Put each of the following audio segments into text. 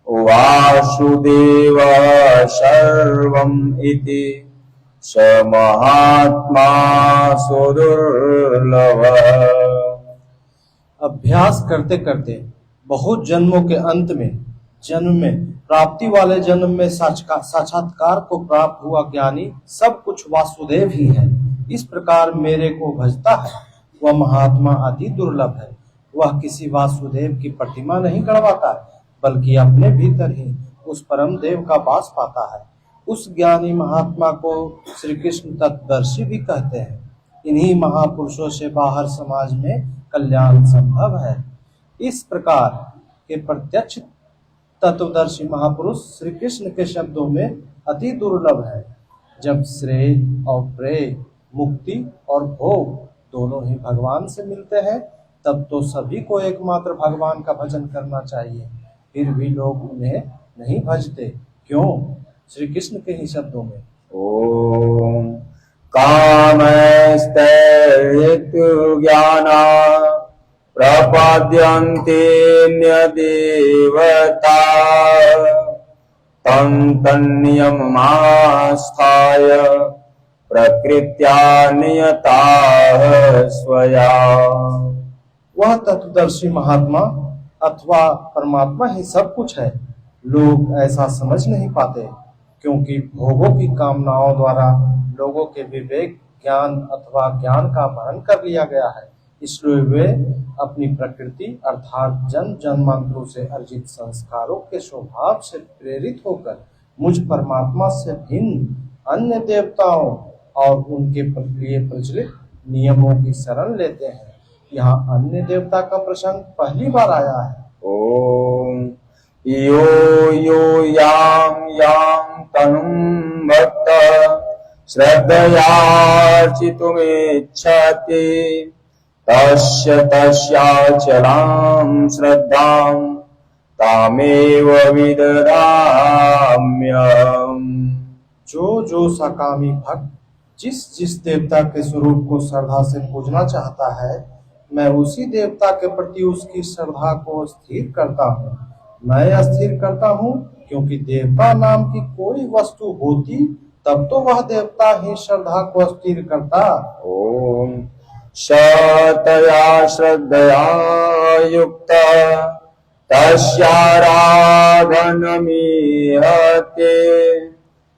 वासुदेव सर्वम् इति स महात्मा सुदुर्लभ। अभ्यास करते करते बहुत जन्मों के अंत में जन्म में प्राप्ति वाले जन्म में साक्षात्कार को प्राप्त हुआ ज्ञानी सब कुछ वासुदेव ही है। इस प्रकार मेरे को भजता है वह महात्मा अति दुर्लभ है। वह किसी वासुदेव की प्रतिमा नहीं गढ़वाता बल्कि अपने भीतर ही उस परम देव का वास पाता है। उस ज्ञानी महात्मा को श्री कृष्ण तत्वदर्शी भी कहते हैं। इन्हीं महापुरुषों से बाहर समाज में कल्याण संभव है। इस प्रकार के प्रत्यक्ष तत्वदर्शी महापुरुष श्री कृष्ण के शब्दों में अति दुर्लभ है। जब श्रेय और प्रेय, मुक्ति और भोग दोनों ही भगवान से मिलते हैं तब तो सभी को एकमात्र भगवान का भजन करना चाहिए। फिर भी लोग उन्हें नहीं भजते, क्यों? श्री कृष्ण के ही शब्दों में, ओम कामस्तैर्हितु ज्ञाना प्रपद्यन्ते न्यदेवता तं तन्नियममास्थाय प्रकृत्या नियताः स्वया। वह तत्वदर्शी महात्मा अथवा परमात्मा ही सब कुछ है। लोग ऐसा समझ नहीं पाते क्योंकि भोगों की कामनाओं द्वारा लोगों के विवेक, ज्ञान अथवा ज्ञान का अपहरण कर लिया गया है। इसलिए वे अपनी प्रकृति अर्थात जन्म जन्मांतरों से अर्जित संस्कारों के स्वभाव से प्रेरित होकर मुझ परमात्मा से भिन्न अन्य देवताओं और उनके लिए प्रचलित नियमों की शरण लेते हैं। यहाँ अन्य देवता का प्रसंग पहली बार आया है। ओम यो यो यां यां तनुं भक्त श्रद्धयार्चितुमिच्छति तस्य तस्याचलां श्रद्धां तामेव विदधाम्यहम्। जो सकामी भक्त जिस देवता के स्वरूप को श्रद्धा से पूजना चाहता है, मैं उसी देवता के प्रति उसकी श्रद्धा को स्थिर करता हूँ। मैं स्थिर करता हूँ क्योंकि देवता नाम की कोई वस्तु होती तब तो वह देवता ही श्रद्धा को स्थिर करता। ओम सतया श्रद्धया युक्ता तस्याराधनमीहते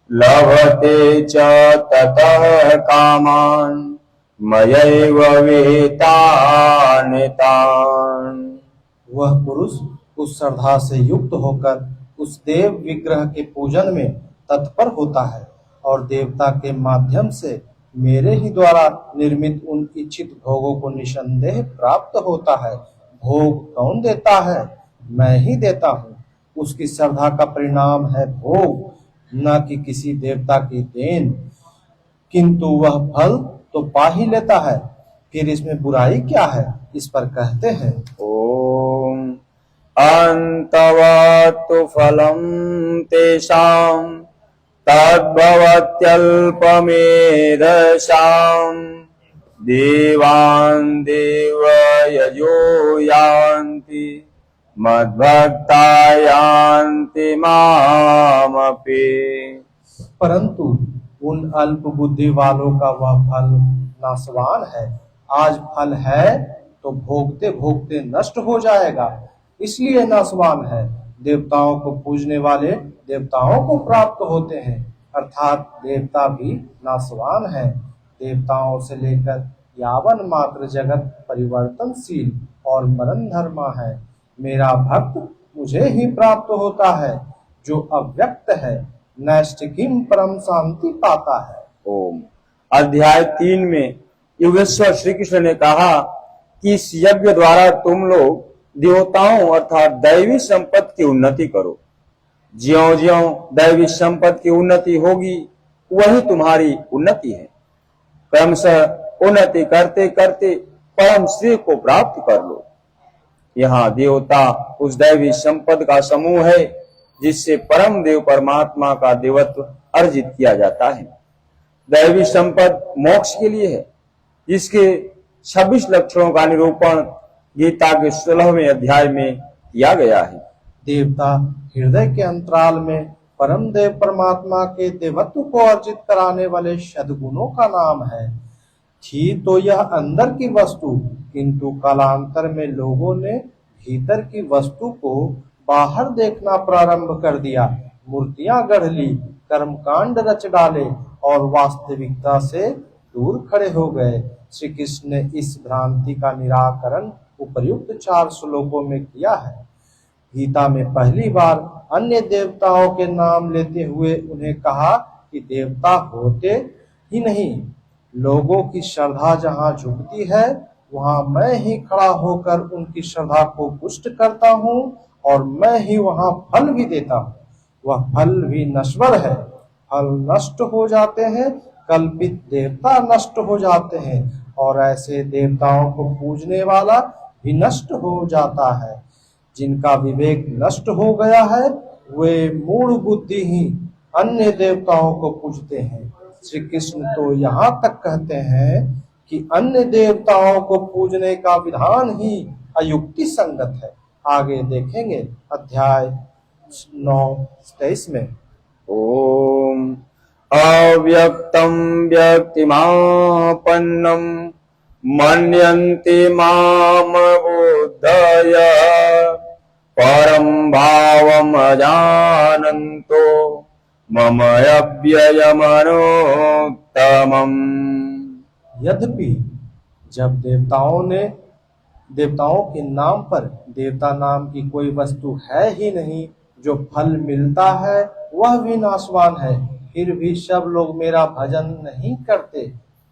लभते च ततः कामान् मयैव विहितानि तान्। वह पुरुष उस श्रद्धा से युक्त होकर उस देव विग्रह के पूजन में तत्पर होता है और देवता के माध्यम से मेरे ही द्वारा निर्मित उन इच्छित भोगों को निसंदेह प्राप्त होता है। भोग कौन देता है? मैं ही देता हूँ। उसकी श्रद्धा का परिणाम है भोग, न कि किसी देवता की देन। किंतु वह फल तो पा ही लेता है, फिर इसमें बुराई क्या है? इस पर कहते हैं, ओम अंतवतु फलम तेषां तद्भवत्यल्पमेधसां देवान् देवयजो यान्ति मद्भक्ता यान्ति मामपि। परंतु उन अल्प बुद्धि वालों का वह फल नाशवान है। आज फल है तो भोगते भोगते नष्ट हो जाएगा, इसलिए नाशवान है। देवताओं को पूजने वाले देवताओं को प्राप्त होते हैं, अर्थात देवता भी नाशवान है। देवताओं से लेकर यावन मात्र जगत परिवर्तनशील और मरण धर्मा है। मेरा भक्त मुझे ही प्राप्त होता है जो अव्यक्त है, नैष्ठिकीम परम शांति पाता है। ओम अध्याय 3 में योगेश्वर श्री कृष्ण ने कहा कि इस यज्ञ द्वारा तुम लोग देवताओं अर्थात दैवी संपत्ति की उन्नति करो। ज्यों ज्यों दैवी संपत्ति की उन्नति होगी वही तुम्हारी उन्नति है। क्रमशः उन्नति करते करते परम श्री को प्राप्त कर लो। यहाँ देवता उस दैवी संपत्ति का समूह है जिससे परम देव परमात्मा का देवत्व अर्जित किया जाता है। दैवी संपत्ति मोक्ष के लिए है, जिसके 26 लक्षणों का निरूपण गीता के 16वें अध्याय में किया गया है। देवता हृदय के अंतराल में परम देव परमात्मा के देवत्व को अर्जित कराने वाले सद्गुणों का नाम है। थी तो यह अंदर की वस्तु, किंतु कालांतर में लोगों ने भीतर की वस्तु को बाहर देखना प्रारंभ कर दिया, मूर्तियां गढ़ ली, कर्मकांड रच डाले और वास्तविकता से दूर खड़े हो गए। श्री कृष्ण ने इस भ्रांति का निराकरण उपर्युक्त 4 श्लोकों में किया है। गीता में पहली बार अन्य देवताओं के नाम लेते हुए उन्हें कहा कि देवता होते ही नहीं, लोगों की श्रद्धा जहाँ झुकती है वहाँ मैं ही खड़ा होकर उनकी श्रद्धा को पुष्ट करता हूँ और मैं ही वहाँ फल भी देता हूँ। वह फल भी नश्वर है, फल नष्ट हो जाते हैं, कल्पित देवता नष्ट हो जाते हैं और ऐसे देवताओं को पूजने वाला भी नष्ट हो जाता है। जिनका विवेक नष्ट हो गया है वे मूढ़ बुद्धि ही अन्य देवताओं को पूजते हैं। श्री कृष्ण तो यहाँ तक कहते हैं कि अन्य देवताओं को पूजने का विधान ही अयुक्ति संगत है। आगे देखेंगे अध्याय 9:23 में। ओम अव्यक्तं व्यक्तिमापन्नं मन्यन्ते माम बुद्धय परं भावम् अजानन्तो मम अव्ययमनोत्तमम्। यद्यपि जब देवताओं के नाम पर देवता नाम की कोई वस्तु है ही नहीं, जो फल मिलता है वह भी नाशवान है, फिर भी सब लोग मेरा भजन नहीं करते,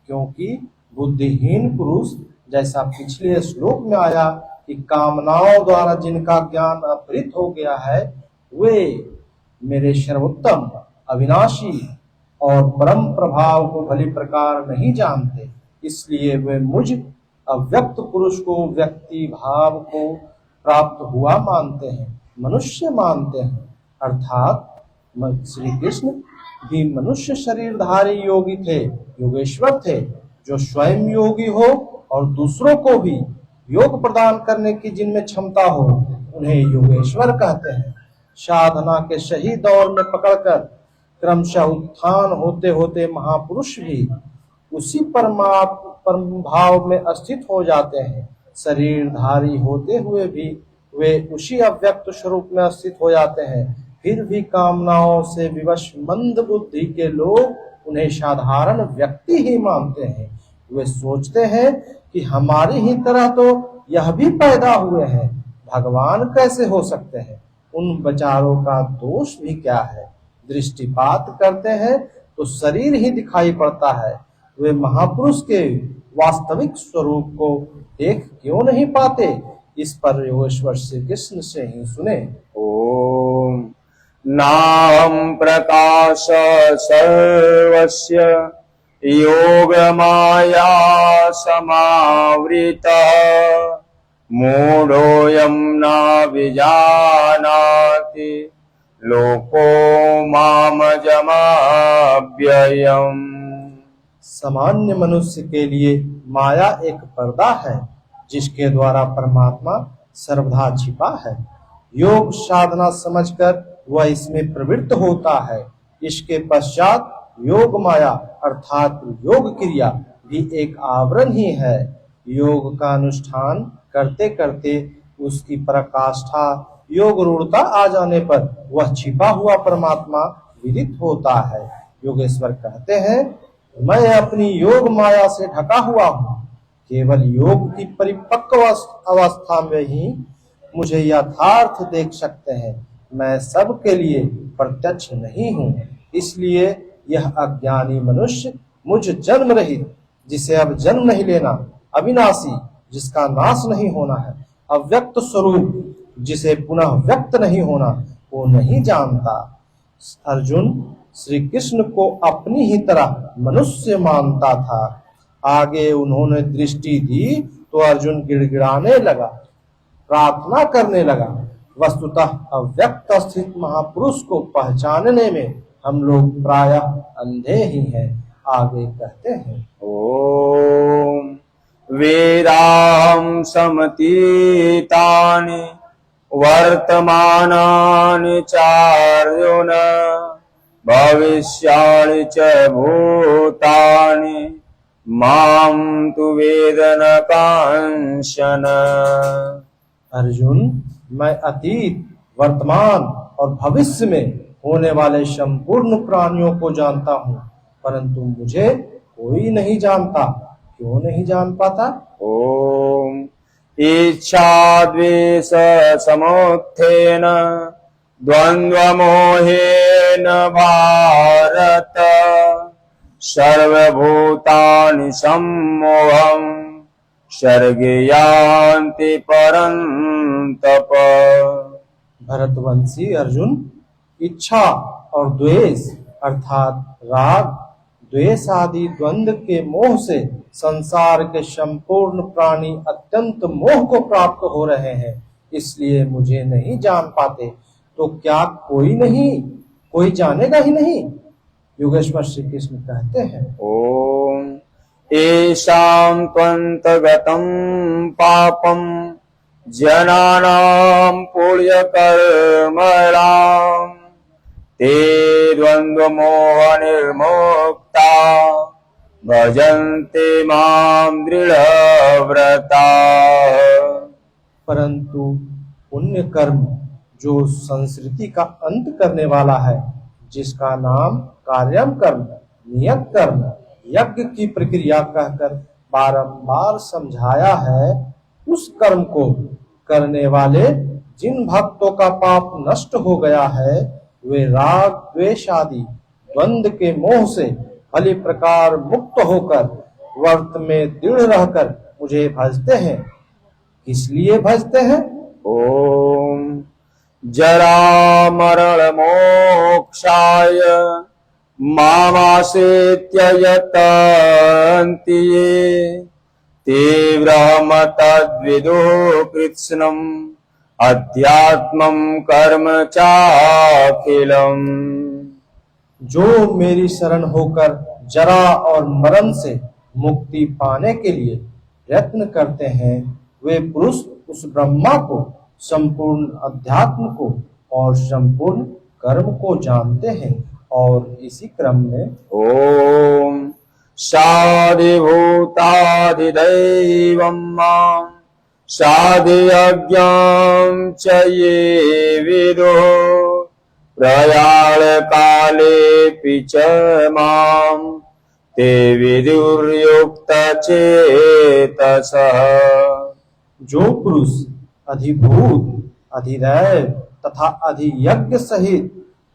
क्योंकि बुद्धिहीन पुरुष, जैसा पिछले श्लोक में आया कि कामनाओं द्वारा जिनका ज्ञान अपहृत हो गया है वे मेरे सर्वोत्तम अविनाशी और परम प्रभाव को भली प्रकार नहीं जानते, इसलिए वे मुझ अव्यक्त पुरुष को व्यक्ति भाव को प्राप्त हुआ मानते हैं, मनुष्य मानते हैं। अर्थात श्री कृष्ण भी मनुष्य शरीरधारी योगी थे, योगेश्वर थे, जो स्वयं योगी हो और दूसरों को भी योग प्रदान करने की जिनमें क्षमता हो उन्हें योगेश्वर कहते हैं। साधना के सही दौर में पकड़कर क्रमशः उत्थान होते होते महापुरुष भी उसी परम भाव में स्थित हो जाते हैं। शरीरधारी होते हुए भी वे उसी अव्यक्त स्वरूप में स्थित हो जाते हैं। फिर भी कामनाओं से विवश मंद बुद्धि के लोग उन्हें साधारण व्यक्ति ही मानते हैं। वे सोचते हैं कि हमारी ही तरह तो यह भी पैदा हुए हैं, भगवान कैसे हो सकते हैं। उन विचारों का दोष भी क्या है। दृष्टिपात करते हैं तो शरीर ही दिखाई पड़ता है। वे महापुरुष के वास्तविक स्वरूप को देख क्यों नहीं पाते। इस पर योगेश्वर श्री कृष्ण से ही सुने। ओम नाहं प्रकाश सर्वस्य योगमाया समावृतः मूढोऽयं न विजानाति लोको मामजमव्ययम्। सामान्य मनुष्य के लिए माया एक पर्दा है जिसके द्वारा परमात्मा सर्वदा छिपा है। योग साधना समझकर वह इसमें प्रवृत्त होता है। इसके पश्चात योग माया अर्थात योग क्रिया भी एक आवरण ही है। योग का अनुष्ठान करते करते उसकी पराकाष्ठा योग रूढ़ता आ जाने पर वह छिपा हुआ परमात्मा विदित होता है। योगेश्वर कहते हैं, मैं अपनी योग माया से ढका हुआ हूँ। केवल योग की परिपक्व अवस्था में ही मुझे यथार्थ देख सकते हैं। मैं सबके लिए प्रत्यक्ष नहीं हूँ। इसलिए यह अज्ञानी मनुष्य मुझ जन्म रहित, जिसे अब जन्म नहीं लेना, अविनाशी, जिसका नाश नहीं होना है, अव्यक्त स्वरूप, जिसे पुनः व्यक्त नहीं होना, वो नहीं जानता। अर्जुन श्री कृष्ण को अपनी ही तरह मनुष्य मानता था। आगे उन्होंने दृष्टि दी तो अर्जुन गिड़गिड़ाने लगा, प्रार्थना करने लगा। वस्तुतः अव्यक्त स्थित महापुरुष को पहचानने में हम लोग प्रायः अंधे ही हैं। आगे कहते हैं, ओम वेदाहं समतीतानि वर्तमानानि चार्जुन भविष्याणि च भूतानि माम तु वेद न कांचन। अर्जुन, मैं अतीत, वर्तमान और भविष्य में होने वाले संपूर्ण प्राणियों को जानता हूँ, परंतु मुझे कोई नहीं जानता। क्यों नहीं जान पाता? ओम इच्छा द्वेष समुत्थेन द्वंद्व मोहेन भारत सर्वभूतानि सम्मोहम् सर्गे यान्ति परन्तप। भरतवंशी अर्जुन, इच्छा और द्वेष अर्थात राग द्वेष आदि द्वंद्व के मोह से संसार के संपूर्ण प्राणी अत्यंत मोह को प्राप्त हो रहे हैं, इसलिए मुझे नहीं जान पाते। तो क्या कोई नहीं, कोई जानेगा ही नहीं? योगेश्वर श्री कृष्ण कहते हैं, ओम येषां त्वन्तगतं पापं जनानां पुण्यकर्मणां ते द्वन्द्वमोहनिर्मुक्ता भजन्ते मां दृढव्रता। परंतु पुण्य कर्म जो संस्कृति का अंत करने वाला है, जिसका नाम कार्यम कर्म, नियत कर्म, यज्ञ की प्रक्रिया कहकर बारंबार समझाया है, उस कर्म को करने वाले जिन भक्तों का पाप नष्ट हो गया है, वे राग द्वेष आदि द्वंद्व के मोह से भली प्रकार मुक्त होकर व्रत में दृढ़ रहकर मुझे भजते हैं। किस लिए भजते हैं? ओम जरा मरण मोक्षाय मामाश्रित्य ये ते ब्रह्म तद्विदुः कृत्स्नम् अध्यात्मं कर्म चाखिलम्। जो मेरी शरण होकर जरा और मरण से मुक्ति पाने के लिए प्रयत्न करते हैं, वे पुरुष उस ब्रह्मा को, संपूर्ण अध्यात्म को और संपूर्ण कर्म को जानते हैं। और इसी क्रम में ओम साधिभूताधिदैवं मां साधियज्ञं च ये विदुः प्रयाण कालेऽपि च मां ते विदुर्युक्तचेतसः। जो पुरुष अधिभूत, अधिदैव तथा अधियज्ञ सहित,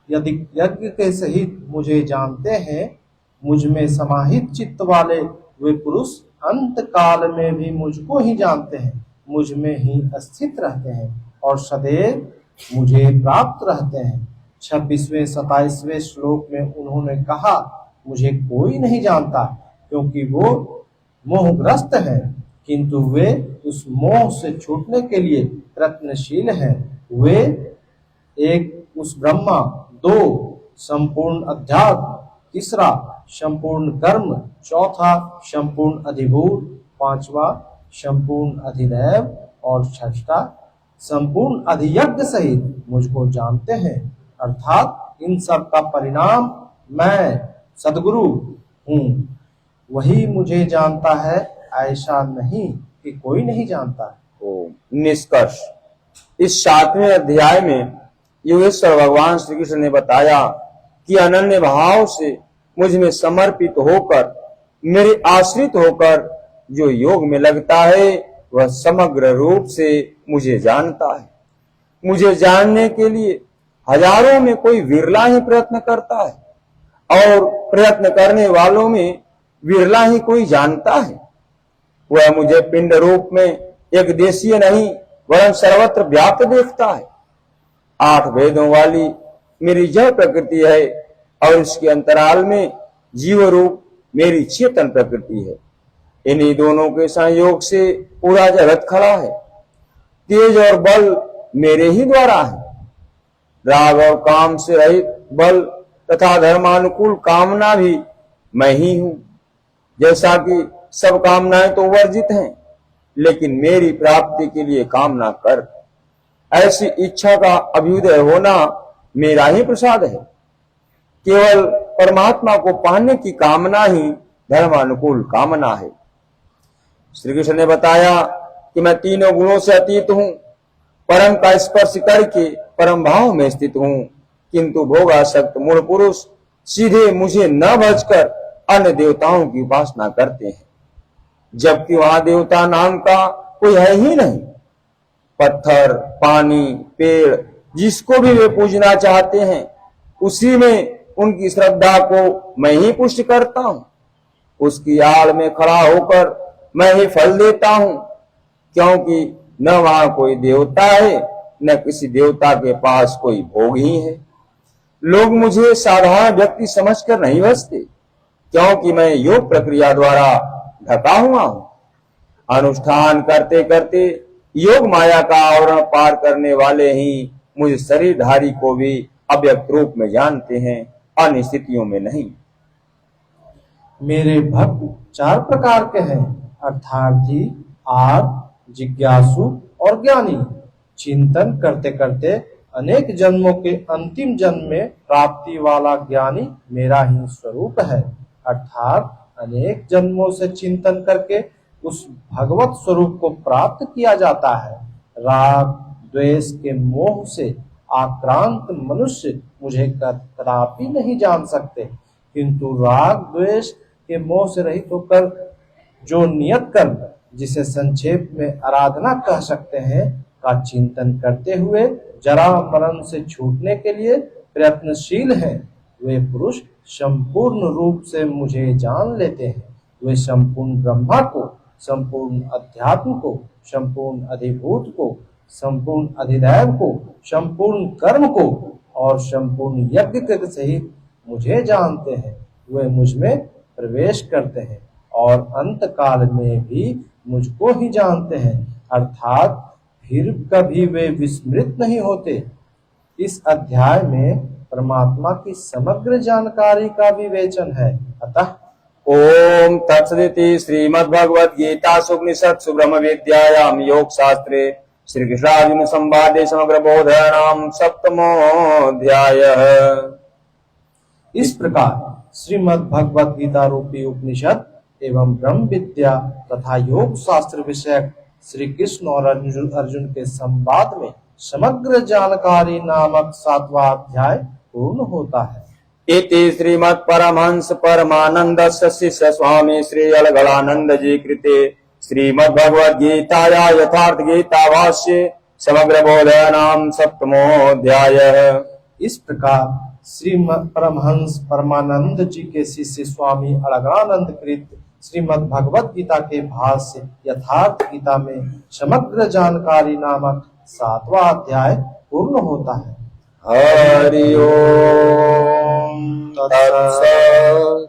यदि यज्ञ के सहित मुझे जानते हैं, मुझ में समाहित चित्त वाले वे पुरुष अंत काल में भी मुझको ही जानते हैं, मुझ में ही स्थित रहते हैं और सदैव मुझे प्राप्त रहते हैं। 26वें 27वें श्लोक में उन्होंने कहा, मुझे कोई नहीं जानता, क्योंकि वो मोहग्रस्त है, किंतु वे उस मोह से छूटने के लिए प्रयत्नशील हैं। वे एक उस ब्रह्मा, 2 संपूर्ण अध्यात्म, 3 संपूर्ण कर्म, 4 संपूर्ण अधिभूत, 5वां संपूर्ण अधिदैव और 6 संपूर्ण अधियज्ञ सहित मुझको जानते हैं। अर्थात इन सब का परिणाम मैं सद्गुरु हूँ, वही मुझे जानता है, ऐसा नहीं कि कोई नहीं जानता। निष्कर्ष, इस 7वें अध्याय में योगेश्वर भगवान श्री कृष्ण ने बताया कि अनन्य भाव से मुझ में समर्पित होकर, मेरे आश्रित होकर जो योग में लगता है, वह समग्र रूप से मुझे जानता है। मुझे जानने के लिए हजारों में कोई विरला ही प्रयत्न करता है, और प्रयत्न करने वालों में विरला ही कोई जानता है। वह मुझे पिंड रूप में एक देशीय नहीं वरन सर्वत्र व्याप्त देखता है। 8 वेदों वाली मेरी जड़ प्रकृति है, और इसके अंतराल में जीव रूप मेरी चेतन प्रकृति है। इन्हीं दोनों के संयोग से पूरा जगत खड़ा है। तेज और बल मेरे ही द्वारा है। राग और काम से रहित बल तथा धर्मानुकूल कामना भी मैं ही हूं। जैसा कि सब कामनाएं तो वर्जित हैं, लेकिन मेरी प्राप्ति के लिए कामना कर। ऐसी इच्छा का अभ्युदय होना मेरा ही प्रसाद है। केवल परमात्मा को पाने की कामना ही धर्मानुकूल कामना है। श्री कृष्ण ने बताया कि मैं तीनों गुणों से अतीत हूं, परम का स्पर्श करके परम भाव में स्थित हूं, किंतु भोगासक्त मूढ़ पुरुष सीधे मुझे न भजकर अन्य देवताओं की उपासना करते हैं, जबकि वहां देवता नाम का कोई है ही नहीं। पत्थर, पानी, पेड़, जिसको भी वे पूजना चाहते हैं, उसी में उनकी श्रद्धा को मैं ही पुष्ट करता हूं। उसकी आड़ में खड़ा होकर मैं ही फल देता हूं, क्योंकि न वहां कोई देवता है, न किसी देवता के पास कोई भोग ही है। लोग मुझे साधारण व्यक्ति समझकर नहीं बसते, क्योंकि मैं योग प्रक्रिया द्वारा ढका हुआ हूं। अनुष्ठान करते करते योग माया का आवरण पार करने वाले ही मुझ शरीरधारी को भी अव्यक्त रूप में जानते हैं, अन्य स्थितियों में नहीं। मेरे भक्त 4 प्रकार के हैं, अर्थार्थी, आर्त, जिज्ञासु और ज्ञानी। चिंतन करते करते अनेक जन्मों के अंतिम जन्म में प्राप्ति वाला ज्ञानी मेरा ही स्वरूप है। अर्थात अनेक जन्मों से चिंतन करके उस भगवत स्वरूप को प्राप्त किया जाता है। राग द्वेष के मोह से आक्रांत मनुष्य मुझे कदापि नहीं जान सकते, किंतु राग द्वेष के मोह से रहित होकर जो नियत कर्म, जिसे संक्षेप में आराधना कह सकते हैं, का चिंतन करते हुए जरा मरण से छूटने के लिए प्रयत्नशील हैं, वे पुरुष संपूर्ण रूप से मुझे जान लेते हैं। वे संपूर्ण ब्रह्मा को, संपूर्ण अध्यात्म को, संपूर्ण अधिभूत को, संपूर्ण अधिदैव को, संपूर्ण कर्म को और संपूर्ण यज्ञ के सहित मुझे जानते हैं। वे मुझ में प्रवेश करते हैं और अंत काल में भी मुझको ही जानते हैं, अर्थात फिर कभी वे विस्मृत नहीं होते। इस अध्याय में परमात्मा की समग्र जानकारी का विवेचन है। अतः ओम तत्सदिति श्रीमद्भगवद गीता उपनिषत्सु ब्रह्म विद्यायाम योग शास्त्रे श्री कृष्णार्जुन संवादे समग्र बोधनाम सप्तमोऽध्याय। इस प्रकार श्रीमद् भगवद गीता रूपी उपनिषद एवं ब्रह्म विद्या तथा योग शास्त्र विषयक श्री कृष्ण और अर्जुन के संवाद में समग्र जानकारी नामक 7वां अध्याय पूर्ण होता है। इति श्रीमद् परमहंस परमानंदस्य शिष्य स्वामी श्री अलगलानंद जी कृते श्रीमद् भगवद गीताया यथार्थ गीता भाष्ये समग्र बोधनाम सप्तमोऽध्याय। इस प्रकार श्रीमद् परमहंस परमानंद जी के शिष्य स्वामी अलगलानंद कृत श्रीमद् भगवद गीता के भाष्य यथार्थ गीता में समग्र जानकारी नामक 7वां अध्याय पूर्ण होता है। हरि ओम तत्सत्।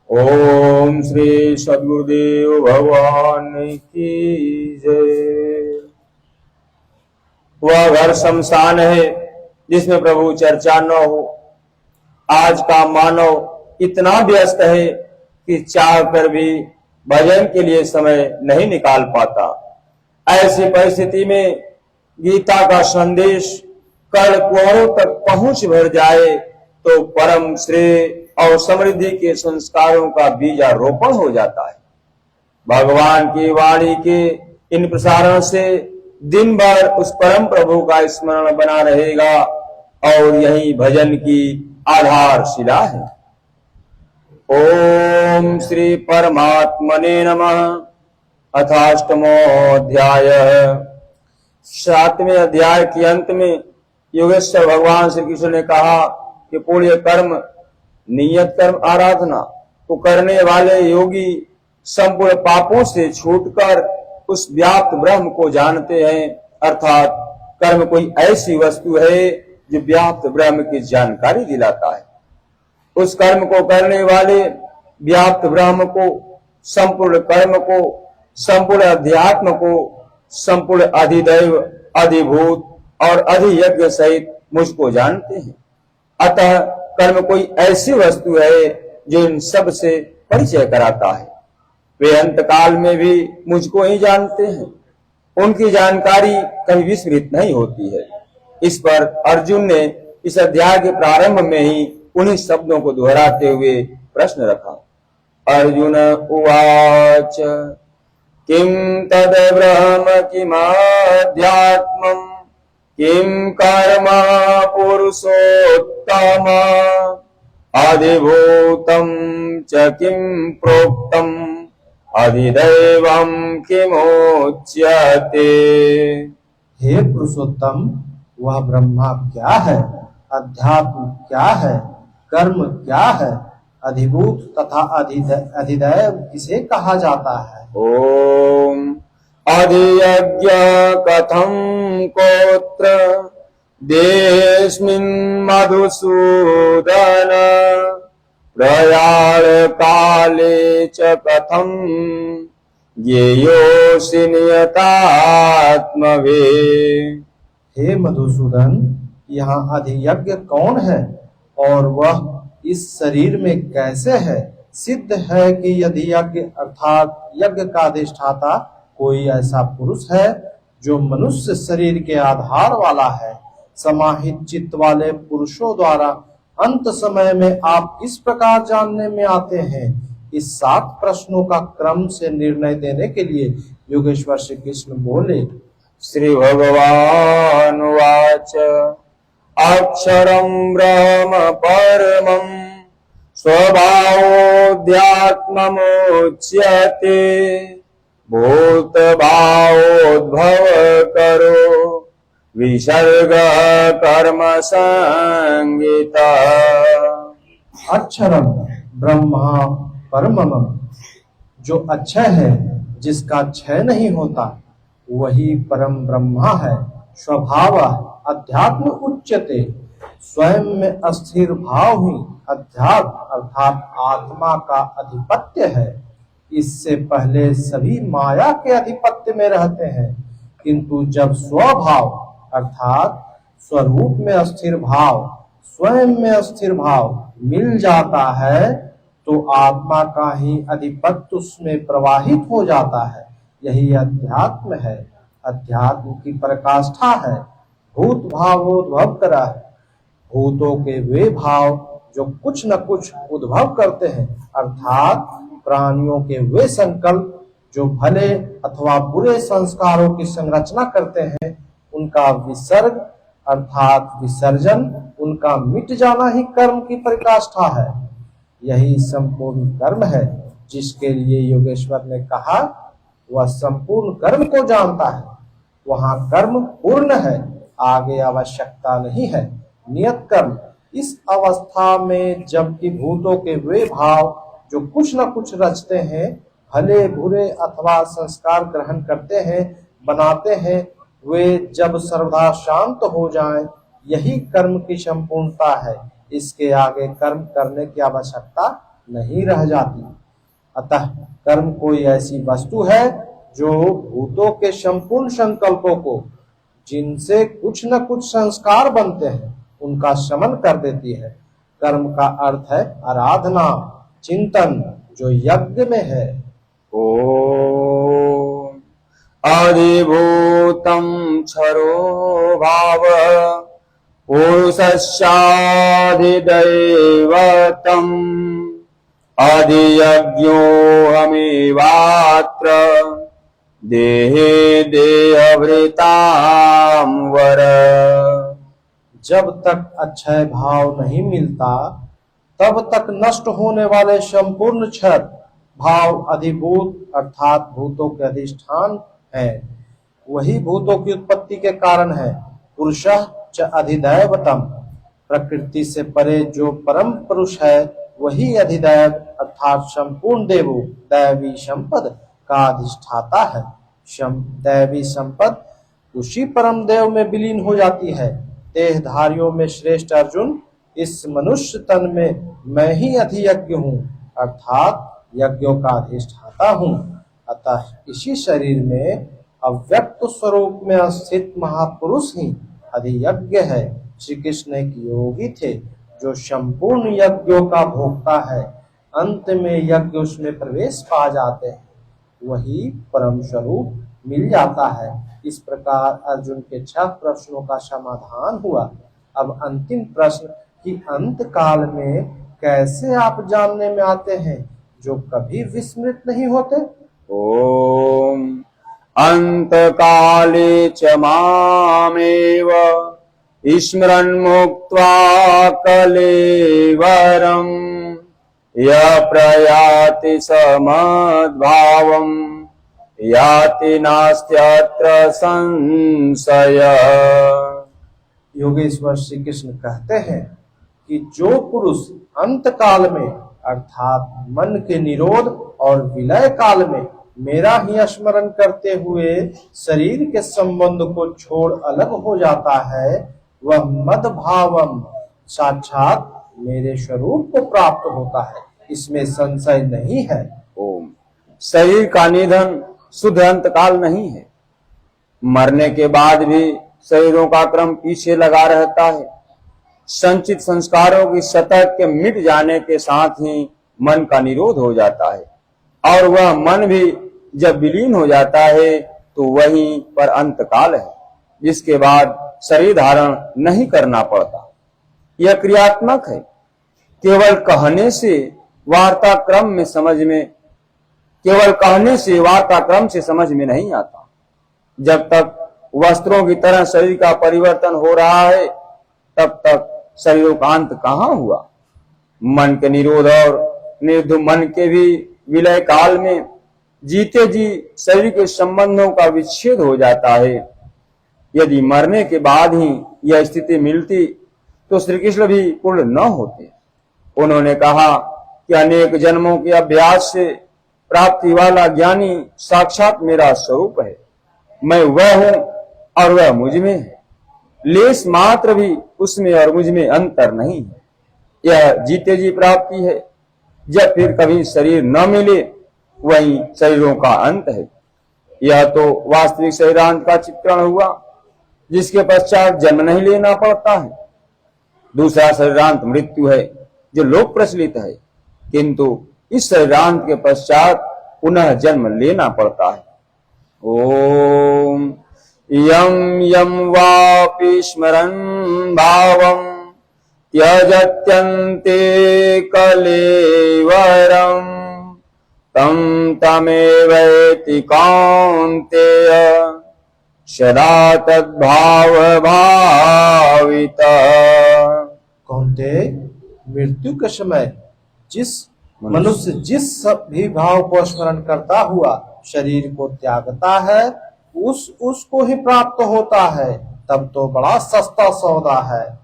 ओम श्री सद्गुरुदेव भगवान की जय। वह घर शमशान है जिसमें प्रभु चर्चा न हो। आज का मानव इतना व्यस्त है कि चाह कर भी भजन के लिए समय नहीं निकाल पाता। ऐसी परिस्थिति में गीता का संदेश कर्ण कुंवरों तक पहुंच भर जाए तो परम श्रेय और समृद्धि के संस्कारों का बीजारोपण हो जाता है। भगवान की वाणी के इन प्रसारण से दिन भर उस परम प्रभु का स्मरण बना रहेगा और यही भजन की आधारशिला है। ओम श्री परमात्मने नमः। अथाष्टमोऽध्याय। 7वें अध्याय के अंत में योगेश्वर भगवान श्री कृष्ण ने कहा कि पुण्य कर्म, नियत कर्म, आराधना को करने वाले योगी संपूर्ण पापों से छूटकर उस व्याप्त ब्रह्म को जानते हैं। अर्थात कर्म कोई ऐसी वस्तु है जो व्याप्त ब्रह्म की जानकारी दिलाता है। उस कर्म को करने वाले व्याप्त ब्रह्म को, संपूर्ण कर्म को, संपूर्ण अध्यात्म को, संपूर्ण अधिदैव, अधिभूत और अधियज्ञ सहित मुझको जानते हैं। अतः कर्म कोई ऐसी वस्तु है जो इन सब से परिचय कराता है। वे अंत काल में भी मुझको ही जानते हैं। उनकी जानकारी कभी विस्मृत नहीं होती है। इस पर अर्जुन ने इस अध्याय के प्रारंभ में ही उन्हीं शब्दों को दोहराते हुए प्रश्न रखा। अर्जुन उवाच किम तद ब्रह्म किमाध्यात्मम् किम कर्म पुरुषोत्तम अधिभूतं च किम प्रोक्तम् अधिदैवं किमुच्यते। हे पुरुषोत्तम, वह ब्रह्मा क्या है, अध्यात्म क्या है, कर्म क्या है, अधिभूत तथा अधिदैव किसे कहा जाता है। ओम अधियज्ञ कथं कोत्र देस्मिन् मधुसूदन प्रयाण काले च कथं ज्ञेयोऽसि नियतात्मवे। हे मधुसूदन, यहाँ अधियज्ञ कौन है और वह इस शरीर में कैसे है। सिद्ध है कि यदि यज्ञ अर्थात यज्ञ का अधिष्ठाता कोई ऐसा पुरुष है जो मनुष्य शरीर के आधार वाला है। समाहित चित्त वाले पुरुषों द्वारा अंत समय में आप इस प्रकार जानने में आते हैं। इस 7 प्रश्नों का क्रम से निर्णय देने के लिए योगेश्वर श्री कृष्ण बोले। श्री भगवान वाच अक्षरं ब्रह्म परमं स्वभावोऽध्यात्ममुच्यते भूत भावोद्भव करो विसर्ग कर्म संगीता। अक्षरम ब्रह्मा परमम, जो अक्षय है, जिसका क्षय नहीं होता, वही परम ब्रह्मा है। स्वभाव अध्यात्म उच्यते, स्वयं में अस्थिर भाव ही अध्यात्म अर्थात आत्मा का अधिपत्य है। इससे पहले सभी माया के अधिपत्य में रहते हैं, किंतु जब स्वभाव अर्थात स्वरूप में अस्थिर भाव, स्वयं में अस्थिर भाव मिल जाता है तो आत्मा का ही अधिपत्य उसमें प्रवाहित हो जाता है। यही अध्यात्म है, अध्यात्म की पराकाष्ठा है। भूत भावोद्भव करा है, भूतों के वे भाव जो कुछ न कुछ उद्भव करते हैं, अर्थात प्राणियों के वे संकल्प जो भले अथवा बुरे संस्कारों की संरचना करते हैं, उनका विसर्ग अर्थात विसर्जन, उनका मिट जाना ही कर्म की पराकाष्ठा है। यही संपूर्ण कर्म है जिसके लिए योगेश्वर ने कहा वह संपूर्ण कर्म को जानता है। वहां कर्म पूर्ण है, आगे आवश्यकता नहीं है। नियत कर्म इस अवस्था में जबकि भूतों के वे भाव जो कुछ न कुछ रचते हैं, भले बुरे अथवा संस्कार ग्रहण करते हैं, बनाते हैं, वे जब सर्वदा शांत हो जाएं, यही कर्म की संपूर्णता है। इसके आगे कर्म करने की आवश्यकता नहीं रह जाती। अतः कर्म कोई ऐसी वस्तु है जो भूतों के संपूर्ण संकल्पों को, जिनसे कुछ न कुछ संस्कार बनते हैं, उनका शमन कर देती है। कर्म का अर्थ है आराधना, चिंतन, जो यज्ञ में है। ओम अधिभूतं क्षरो भाव पुरुषस्याधिदैवतम् अधियज्ञोऽहमेवात्र देहे देहभृतां वर। जब तक अक्षय भाव नहीं मिलता, तब तक नष्ट होने वाले संपूर्ण क्षर भाव अधिभूत अर्थात भूतों के अधिष्ठान है। वही भूतों की उत्पत्ति उत्पत्ति के कारण है। पुरुषः च अधिदैवतम, प्रकृति से परे जो परम पुरुष है वही अधिदैव अर्थात संपूर्ण देवों दैवी संपद का अधिष्ठाता है। दैवी संपद उसी परम देव में विलीन हो जाती है। देहधारियों में श्रेष्ठ अर्जुन, इस मनुष्य तन में मैं ही अधियज्ञ हूँ अर्थात यज्ञों का अधिष्ठाता हूँ। अतः इसी शरीर में अव्यक्त स्वरूप में स्थित महापुरुष ही अधियज्ञ है। श्री कृष्ण एक योगी थे जो संपूर्ण यज्ञों का भोक्ता है। अंत में यज्ञ उसमें प्रवेश पा जाते हैं, वही परम स्वरूप मिल जाता है। इस प्रकार अर्जुन के 6 प्रश्नों का समाधान हुआ। अब अंतिम प्रश्न कि अंत काल में कैसे आप जानने में आते हैं जो कभी विस्मृत नहीं होते। ओम अंत काले च मामेव स्मरन् मुक्त्वा कलेवरम् यः प्रयाति समद्भावम् याति नास्त्यत्र संशय। योगेश्वर श्री कृष्ण कहते हैं कि जो पुरुष अंत काल में अर्थात मन के निरोध और विलय काल में मेरा ही स्मरण करते हुए शरीर के संबंध को छोड़ अलग हो जाता है, वह मद भावम साक्षात मेरे स्वरूप को प्राप्त होता है, इसमें संशय नहीं है। ओम शरीर का निधन शुद्ध अंतकाल नहीं है। मरने के बाद भी शरीरों का क्रम पीछे लगा रहता है। संचित संस्कारों की सतह के मिट जाने के साथ ही मन का निरोध हो जाता है और वह मन भी जब विलीन हो जाता है तो वहीं पर अंतकाल है, जिसके बाद शरीर धारण नहीं करना पड़ता। यह क्रियात्मक है। केवल कहने से वार्ताक्रम से समझ में नहीं आता। जब तक वस्त्रों की तरह शरीर का परिवर्तन हो रहा है तब तक शरीरों का अंत कहाँ हुआ। मन के निरोध और निर्धुम मन के भी विलय काल में जीते जी शरीर के संबंधों का विच्छेद हो जाता है। यदि मरने के बाद ही यह स्थिति मिलती तो श्री कृष्ण भी पूर्ण न होते। उन्होंने कहा कि अनेक जन्मों के अभ्यास से प्राप्ति वाला ज्ञानी साक्षात मेरा स्वरूप है। मैं वह हूं और वह मुझ में है। लेश मात्र भी उसमें और मुझ में अंतर नहीं है। यह जीते जी प्राप्ति है। जब फिर कभी शरीर न मिले वही शरीरों का अंत है। यह तो वास्तविक शरीरांत का चित्रण हुआ, जिसके पश्चात जन्म नहीं लेना पड़ता है। दूसरा शरीरांत मृत्यु है जो लोक प्रचलित है, किंतु इस शरीरांत के पश्चात पुनः जन्म लेना पड़ता है। ओम यम यम वापि स्मरन् भावम् त्यजत्यन्ते कलेवरम् तं तमेवैति कौन्तेय सदा तद्भाव भाविता। कौन्तेय, मृत्यु के समय जिस मनुष्य जिस भी भाव को स्मरण करता हुआ शरीर को त्यागता है उसको ही प्राप्त होता है। तब तो बड़ा सस्ता सौदा है।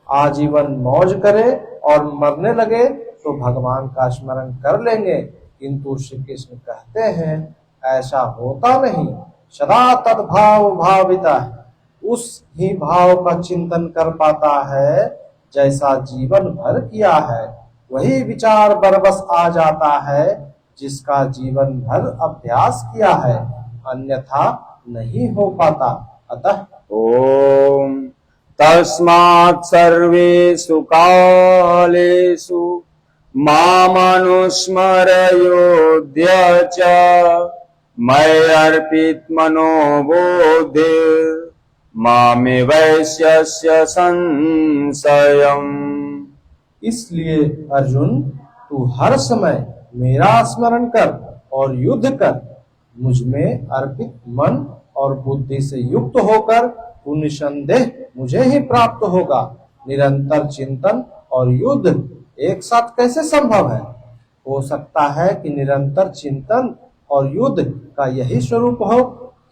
आजीवन मौज करे और मरने लगे तो भगवान का स्मरण कर लेंगे, किंतु श्री कृष्ण कहते हैं ऐसा होता नहीं। सदा तद्भाव भाविता, उस ही भाव का चिंतन कर पाता है जैसा जीवन भर किया है। वही विचार बरबस आ जाता है जिसका जीवन भर अभ्यास किया है, अन्यथा नहीं हो पाता। अतः ओम तस्मात् सर्वेषु कालेषु मामनुस्मर योऽद्य च मय्यर्पित मनोबुद्धिर् मामे वैश्यस्य संशयम्। इसलिए अर्जुन, तू हर समय मेरा स्मरण कर और युद्ध कर। मुझ में अर्पित मन और बुद्धि से युक्त होकर तू निसंदेह मुझे ही प्राप्त होगा। निरंतर चिंतन और युद्ध एक साथ कैसे संभव है? हो सकता है कि निरंतर चिंतन और युद्ध का यही स्वरूप हो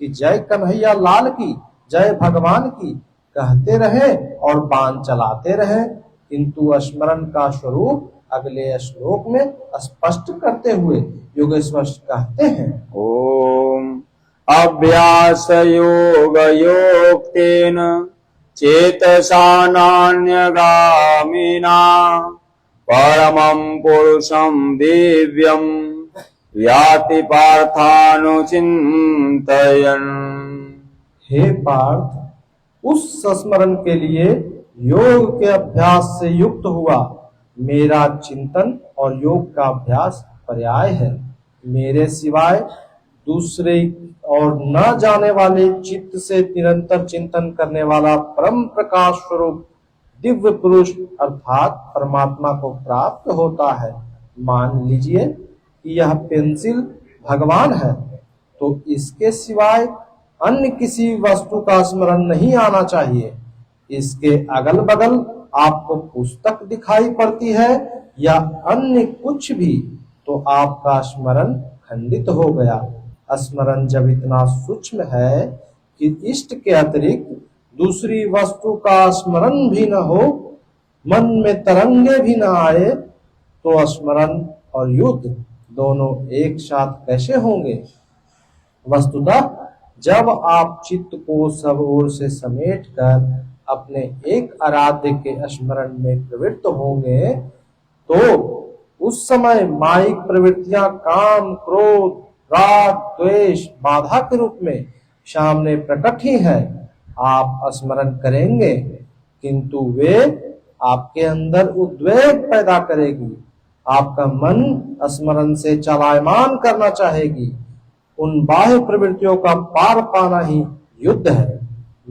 कि जय कन्हैया लाल की, जय भगवान की कहते रहे और बाण चलाते रहे, किंतु स्मरण का स्वरूप अगले श्लोक में स्पष्ट करते हुए योगेश्वर कहते हैं। ओम अभ्यास योग योक्तेन चेतसा नान्यगामिना परमं पुरुषं दिव्यं याति पार्थानुचिन्तयन्। हे पार्थ, उस स्मरण के लिए योग के अभ्यास से युक्त हुआ मेरा चिंतन और योग का अभ्यास पर्याय है। मेरे सिवाय दूसरे और न जाने वाले चित्त से निरंतर चिंतन करने वाला परम प्रकाश स्वरूप दिव्य पुरुष अर्थात परमात्मा को प्राप्त होता है। मान लीजिए कि यह पेंसिल भगवान है, तो इसके सिवाय अन्य किसी वस्तु का स्मरण नहीं आना चाहिए। इसके अगल बगल आपको पुस्तक दिखाई पड़ती है या अन्य कुछ भी, तो आपका स्मरण खंडित हो गया। स्मरण जब इतना सूक्ष्म है कि इष्ट के अतिरिक्त दूसरी वस्तु का स्मरण भी न हो, मन में तरंगे भी न आए, तो स्मरण और युद्ध दोनों एक साथ कैसे होंगे? वस्तुतः जब आप चित्त को सब ओर से समेट कर अपने एक आराध्य के स्मरण में प्रवृत्त होंगे, तो उस समय माइक प्रवृत्तियां काम, क्रोध, राग, द्वेष बाधा के रूप में सामने प्रकट ही है। आप स्मरण करेंगे, किंतु वे आपके अंदर उद्वेग पैदा करेगी। आपका मन स्मरण से चलायमान करना चाहेगी। उन बाह्य प्रवृत्तियों का पार पाना ही युद्ध है।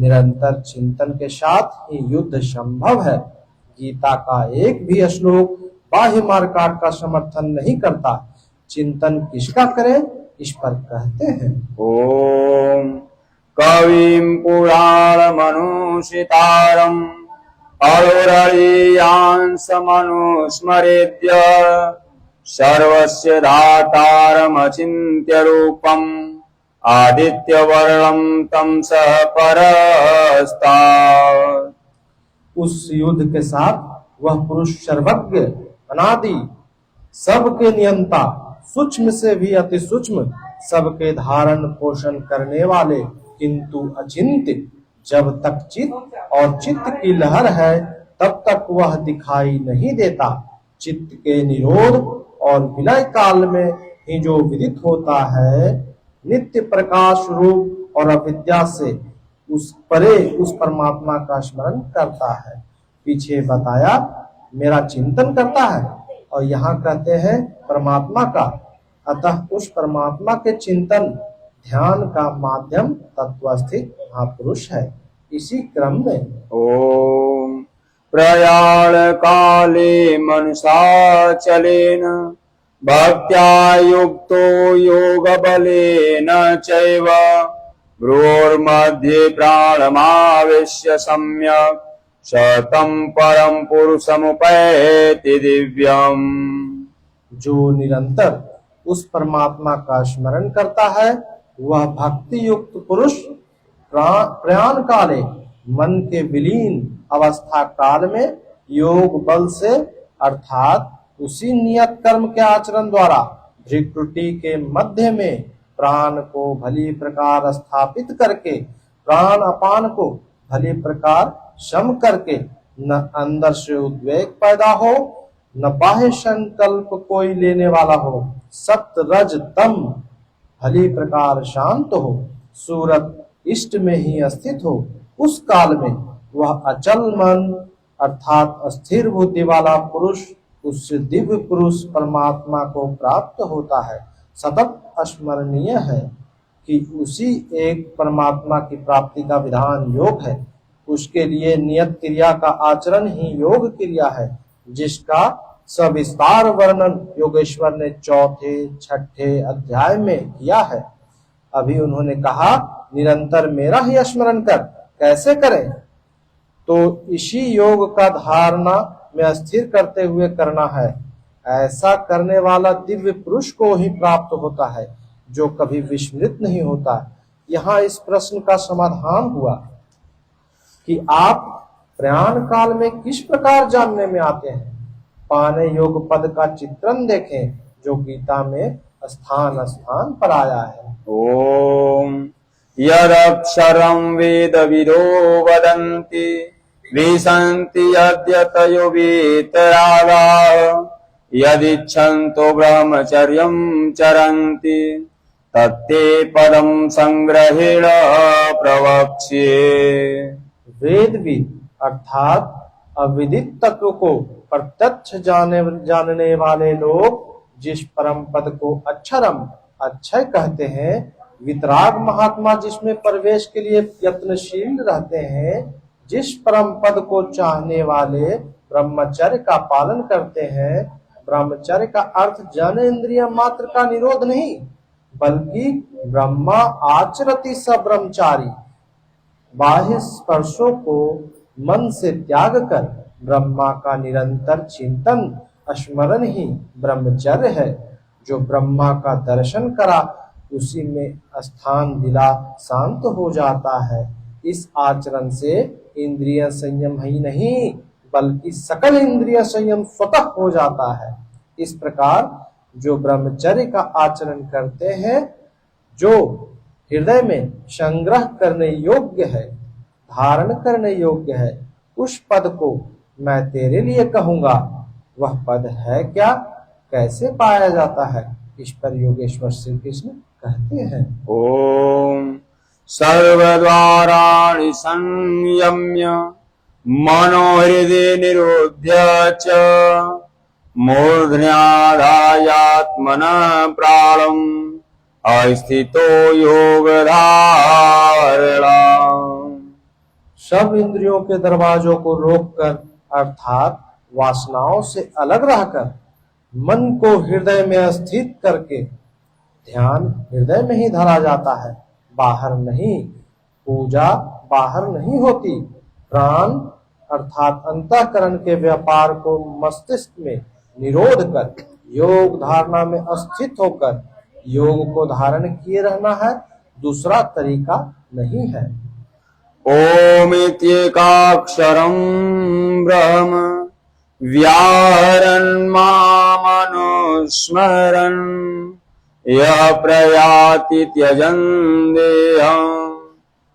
निरंतर चिंतन के साथ ही युद्ध संभव है। गीता का एक भी श्लोक बाह्य मार्काट का समर्थन नहीं करता। चिंतन किसका करें, इस पर कहते हैं। ओम कविं पुराणमनुष्ठितारम् अरुरलीयांसमनुस्मरेद्य सर्वस्य धातारमचिन्त्य रूपम् आदित्यवर्णं तं सः परस्तात्। उस युद्ध के साथ वह पुरुष सर्वज्ञ, अनादि, सबके नियंता, सूक्ष्म से भी अति सूक्ष्म, सबके धारण पोषण करने वाले किंतु अचिंत्य, जब तक चित्त और चित्त की लहर है तब तक वह दिखाई नहीं देता। चित्त के निरोध और विलय काल में ही जो विदित होता है, नित्य प्रकाश रूप और अविद्या से उस परे उस परमात्मा का स्मरण करता है। पीछे बताया मेरा चिंतन करता है, और यहाँ कहते हैं परमात्मा का। अतः उस परमात्मा के चिंतन ध्यान का माध्यम तत्वस्थित महापुरुष है। इसी क्रम में ओम प्रयाण काले मनसाचलेन भक्त्या युक्तो योग बलेन चैव भ्रूर्मध्ये प्राणमावेश्य सम्यक् शतं परम पुरुषमुपैति दिव्यम्। जो निरंतर उस परमात्मा का स्मरण करता है, वह भक्ति युक्त पुरुष प्रयाण काले मन के विलीन अवस्था काल में योग बल से अर्थात उसी नियत कर्म के आचरण द्वारा भ्रिकुटी के मध्य में प्राण को भली प्रकार स्थापित करके, प्राण अपान को भली प्रकार सम करके, न अंदर से उद्वेग पैदा हो, न बाह्य संकल्प कोई लेने वाला हो, सत्य रज तम भली प्रकार शांत हो, सूरत इष्ट में ही स्थित हो, उस काल में वह अचल मन अर्थात स्थिर बुद्धि वाला पुरुष उस दिव्य पुरुष परमात्मा को प्राप्त होता है। सतत स्मरणीय है कि उसी एक परमात्मा की प्राप्ति का विधान योग है। उसके लिए नियत क्रिया का आचरण ही योग क्रिया है, जिसका सविस्तार वर्णन योगेश्वर ने चौथे छठे अध्याय में किया है। अभी उन्होंने कहा निरंतर मेरा ही स्मरण कर, कैसे करें? तो इसी योग का धारणा में स्थिर करते हुए करना है। ऐसा करने वाला दिव्य पुरुष को ही प्राप्त होता है, जो कभी विस्मृत नहीं होता। यहाँ इस प्रश्न का समाधान हुआ कि आप प्रयाण काल में किस प्रकार जानने में आते हैं। पाने योग पद का चित्रण देखें जो गीता में स्थान स्थान पर आया है। ओम यदक्षरं वेदविदो वदन्ति विसन्ति यद्यतयो वेतरागाः यदिच्छन्तो ब्रह्मचर्यं चरन्ति तत्ते पदं संग्रहेण प्रवक्ष्ये। वेदविद अर्थात अविदित तत्व को प्रत्यक्ष जानने वाले लोग जिस परम पद को अक्षरम अक्षय कहते हैं, वितराग महात्मा जिसमें प्रवेश के लिए यत्नशील रहते हैं, जिस परम पद को चाहने वाले ब्रह्मचर्य का पालन करते हैं। ब्रह्मचर्य का अर्थ जनेन्द्रिय मात्र का निरोध नहीं, बल्कि ब्रह्मा आचरति स ब्रह्मचारी, बाह्य स्पर्शों को मन से त्याग कर ब्रह्मा का निरंतर चिंतन स्मरण ही ब्रह्मचर्य है। जो ब्रह्मा का दर्शन करा उसी में स्थान दिला शांत हो जाता है। इस आचरण से इंद्रिय संयम ही नहीं बल्कि सकल इंद्रिय संयम स्वतः हो जाता है। इस प्रकार जो ब्रह्मचर्य का आचरण करते हैं, जो हृदय में संग्रह करने योग्य है, धारण करने योग्य है, उस पद को मैं तेरे लिए कहूंगा। वह पद है क्या, कैसे पाया जाता है, इस पर योगेश्वर श्री कृष्ण कहते हैं। ओम सर्वद्वाराणि संयम्य मनोहृदय निरुध्य च मूर्ध्न्याधायात्मनः प्राणम् अस्थितो योगधारणा। सब इंद्रियों के दरवाजों को रोककर अर्थात वासनाओं से अलग रहकर मन को हृदय में स्थित करके ध्यान हृदय में ही धरा जाता है, बाहर नहीं। पूजा बाहर नहीं होती। प्राण अर्थात अंतःकरण के व्यापार को मस्तिष्क में निरोध कर योग धारणा में स्थित होकर योग को धारण किए रहना है, दूसरा तरीका नहीं है। ओम इत्येकाक्षरं ब्रह्म व्याहरन् मामनुस्मरन् यः प्रयाति त्यजन् देहं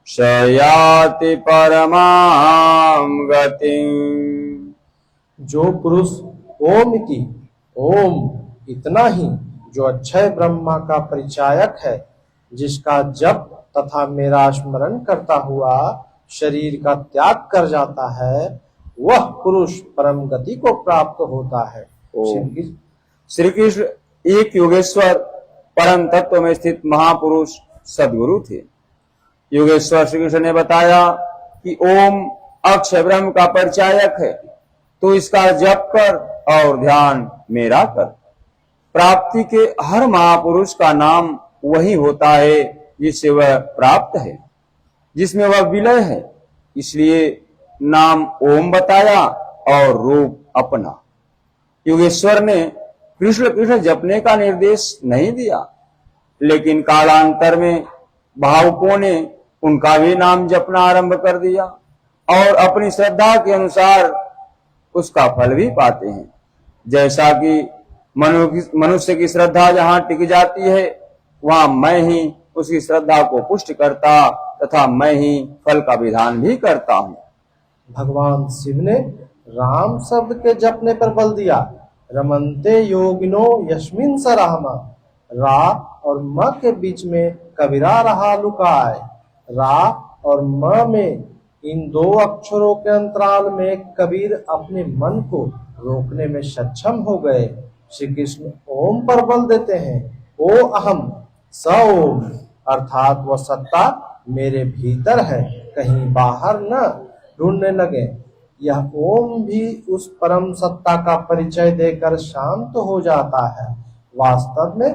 स याति परमां गतिम्। जो पुरुष ओम इति ओम इतना ही जो अक्षय ब्रह्मा का परिचायक है, जिसका जप तथा मेरा स्मरण करता हुआ शरीर का त्याग कर जाता है, वह पुरुष परम गति को प्राप्त होता है। श्री कृष्ण एक योगेश्वर परम तत्व में स्थित महापुरुष सद्गुरु थे। योगेश्वर श्री कृष्ण ने बताया कि ओम अक्षय ब्रह्म का परिचायक है, तो इसका जप कर और ध्यान मेरा कर। प्राप्ति के हर महापुरुष का नाम वही होता है जिससे वह प्राप्त है, जिसमें वह विलय है। इसलिए नाम ओम बताया और रूप अपना। योगेश्वर ने कृष्ण कृष्ण जपने का निर्देश नहीं दिया, लेकिन कालांतर में भावुकों ने उनका भी नाम जपना आरंभ कर दिया और अपनी श्रद्धा के अनुसार उसका फल भी पाते हैं। जैसा कि मनुष्य की श्रद्धा जहां टिक जाती है, वहां मैं ही उसकी श्रद्धा को पुष्ट करता तथा मैं ही फल का विधान भी करता हूं। भगवान शिव ने राम शब्द के जपने पर बल दिया। रमन्ते योगिनो यस्मिन् स रामा। रा और म के बीच में कबीरा रहा लुकाए। रा और म में इन दो अक्षरों के अंतराल में कबीर अपने मन को रोकने में सक्षम हो गए। श्री कृष्ण ओम पर बल देते हैं। ओ अहम स ओम, अर्थात वह सत्ता मेरे भीतर है, कहीं बाहर न ढूंढने लगे। यह ओम भी उस परम सत्ता का परिचय देकर शांत हो जाता है। वास्तव में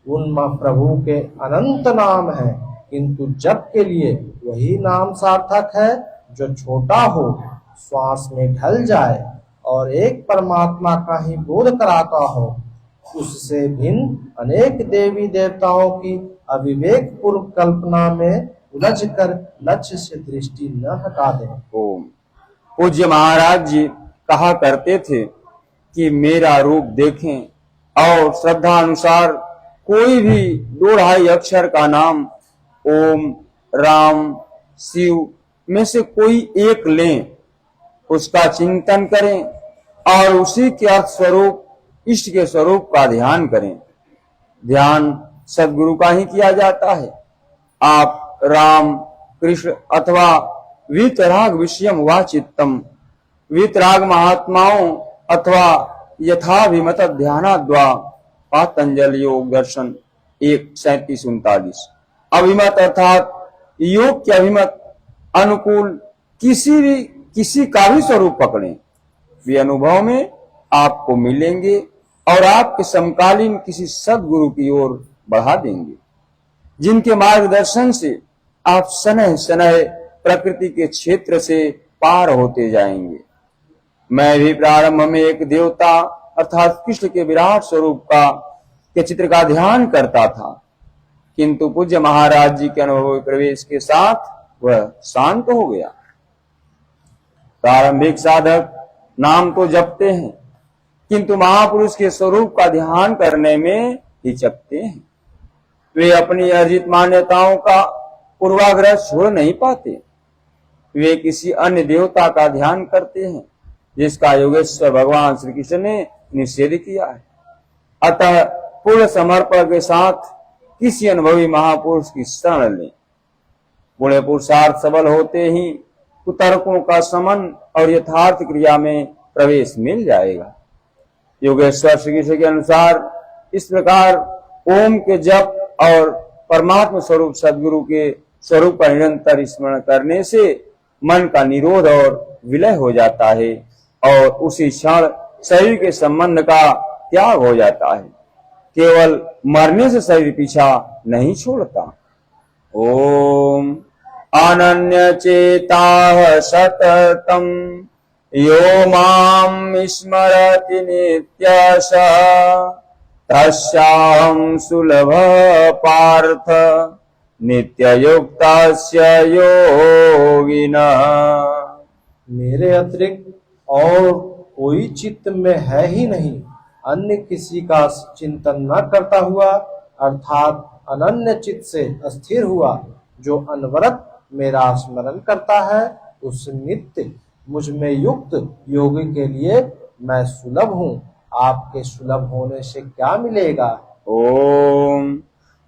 उन प्रभु के अनंत नाम है, किंतु जप के लिए वही नाम सार्थक है जो छोटा हो, श्वास में ढल जाए और एक परमात्मा का ही बोध कराता हो। उससे भिन्न अनेक देवी देवताओं की अविवेक पूर्व कल्पना में उलझ कर लक्ष्य से दृष्टि न हटा दें। ओम। पूज्य महाराज जी कहा करते थे कि मेरा रूप देखें और श्रद्धा अनुसार कोई भी 2-2.5 अक्षर का नाम ओम, राम, शिव में से कोई एक लें, उसका चिंतन करें और उसी के अर्थ स्वरूप इष्ट के स्वरूप का ध्यान करें। ध्यान सदगुरु का ही किया जाता है। आप राम, कृष्ण अथवा वीतराग विषयम वा चित्तम, वीतराग महात्माओं अथवा यथाभिमत ध्यानाद्वा, पातंजल योग दर्शन 1:37-39। अभिमत अर्थात योग के अभिमत अनुकूल किसी का भी स्वरूप पकड़ें, वे अनुभव में आपको मिलेंगे और आपके समकालीन किसी सदगुरु की ओर बढ़ा देंगे, जिनके मार्गदर्शन से आप सनह सनह प्रकृति के क्षेत्र से पार होते जाएंगे। मैं भी प्रारंभ में एक देवता अर्थात कृष्ण के विराट स्वरूप के चित्र का ध्यान करता था, किंतु पूज्य महाराज जी के अनुभव प्रवेश के साथ वह शांत हो गया। प्रारंभिक साधक नाम तो जपते हैं, किंतु महापुरुष के स्वरूप का ध्यान करने में हिचकते हैं। वे अपनी अर्जित मान्यताओं का पूर्वाग्रह छोड़ नहीं पाते। वे किसी अन्य देवता का ध्यान करते हैं जिसका योगेश्वर भगवान श्री कृष्ण ने निषेध किया है। अतः पूर्ण समर्पण के साथ किसी अनुभवी महापुरुष की शरण लें। पूर्ण पुरुषार्थ सबल होते ही कुतर्कों का समन और यथार्थ क्रिया में प्रवेश मिल जाएगा। योगेश्वर श्री कृष्ण के अनुसार इस प्रकार ओम के जप और परमात्मा स्वरूप सदगुरु के स्वरूप का निरंतर स्मरण करने से मन का निरोध और विलय हो जाता है और उसी क्षण शरीर के संबंध का त्याग हो जाता है। केवल मरने से शरीर पीछा नहीं छोड़ता। ओम। अनन्य चेता सततम यो मां स्मरति नित्यश तस्याहं सुलभ पार्थ नित्ययुक्तस्य योगिनः। मेरे अतिरिक्त और कोई चित्त में है ही नहीं। अन्य किसी का चिंतन न करता हुआ अर्थात अनन्य चित्त से अस्थिर हुआ जो अनवरत मेरा स्मरण करता है, उस नित्य मुझ में युक्त योगी के लिए मैं सुलभ हूँ। आपके सुलभ होने से क्या मिलेगा? ओम।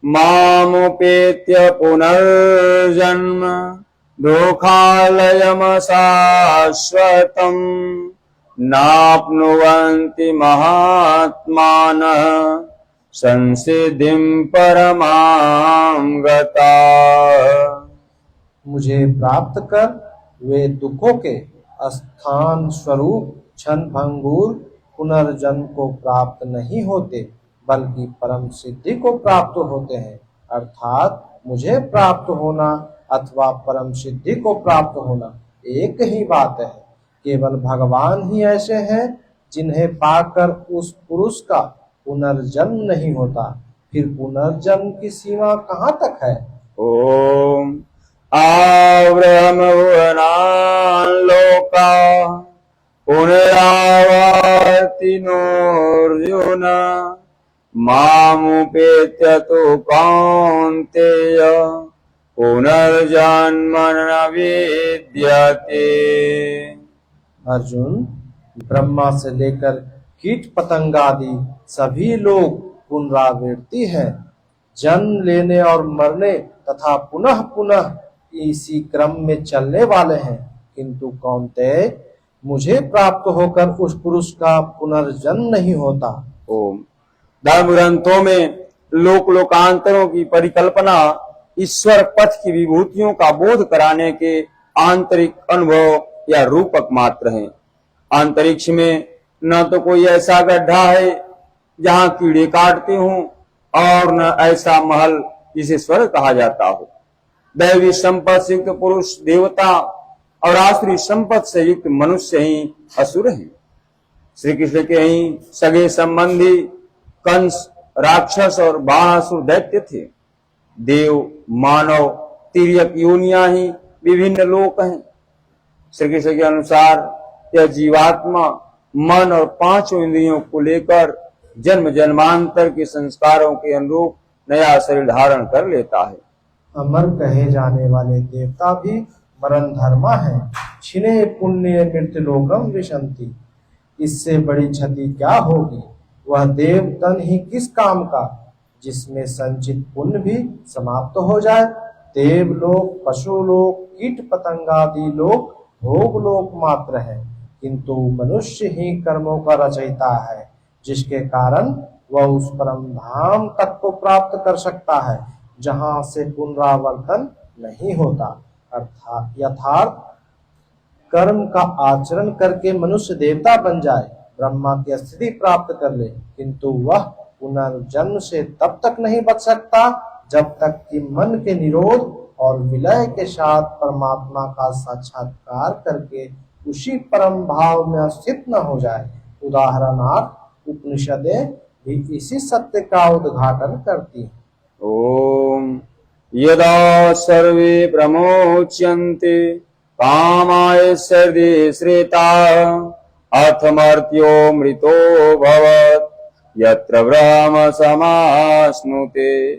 मामुपेत्य पुनर्जन्म दुःखालयम् शाश्वतम् नाप्नुवन्ति महात्मानः संसिद्धिं परमां गताः। मुझे प्राप्त कर वे दुखों के स्थान स्वरूप क्षण भंगुर पुनर्जन्म को प्राप्त नहीं होते, बल्कि परम सिद्धि को प्राप्त होते हैं। अर्थात मुझे प्राप्त होना अथवा परम सिद्धि को प्राप्त होना एक ही बात है। केवल भगवान ही ऐसे हैं जिन्हें पाकर उस पुरुष का पुनर्जन्म नहीं होता। फिर पुनर्जन्म की सीमा कहाँ तक है? ओम। आव्रम भुवनान् लोका पुनरावर्तिनोऽर्जुन मामुपेत्य तु कौन्तेय पुनर्जन्म न विद्यते। अर्जुन, ब्रह्मा से लेकर कीट पतंग आदि सभी लोग पुनरावृत्ति है, जन्म लेने और मरने तथा पुनः पुनः इसी क्रम में चलने वाले हैं। किंतु कौन्तेय, मुझे प्राप्त होकर उस पुरुष का पुनर्जन्म नहीं होता। ओम। धर्म ग्रंथों में लोक लोकांतरों की परिकल्पना ईश्वर पथ की विभूतियों का बोध कराने के आंतरिक अनुभव या रूपक मात्र हैं। अंतरिक्ष में न तो कोई ऐसा गड्ढा है जहाँ कीड़े काटते हों और न ऐसा महल जिसे स्वर्ग कहा जाता हो। दैवी संपत्ति से युक्त पुरुष देवता और आसुरी संपत्ति से युक्त मनुष्य ही असुर हैं। श्री कृष्ण के ही सगे संबंधी कंस राक्षस और बाणासुर दैत्य थे। देव, मानव, तिर्यक योनियां ही विभिन्न लोक हैं। श्री कृष्ण के अनुसार यह जीवात्मा मन और पांचों इंद्रियों को लेकर जन्म जन्मांतर के संस्कारों के अनुरूप नया शरीर धारण कर लेता है। अमर कहे जाने वाले देवता भी मरण धर्मा है। छिने पुण्य मृत्यु लोकम विशंति। इससे बड़ी क्षति क्या होगी। वह देव तन ही किस काम का, जिसमें संचित पुण्य भी समाप्त हो जाए। देवलोक, पशुलोक, कीट पतंगादि लोक भोग लोक मात्र है, किंतु मनुष्य ही कर्मों का रचयिता है, जिसके कारण वह उस परम धाम तक को प्राप्त कर सकता है जहां से पुनरावर्तन नहीं होता। अर्थात यथार्थ कर्म का आचरण करके मनुष्य देवता बन जाए, ब्रह्मा की स्थिति प्राप्त कर ले, किंतु वह पुनर्जन्म से तब तक नहीं बच सकता जब तक कि मन के निरोध और विलय के साथ परमात्मा का साक्षात्कार करके उसी परम भाव में स्थित न हो जाए। उदाहरणार्थ उपनिषदें भी इसी सत्य का उद्घाटन करती हैं। ओम यदा सर्वे प्रमोच्यन्ते कामाय सर्वे श्रेता अथमर्त्यो मृतो भवत् यत्र ब्रह्म समाश्नुते।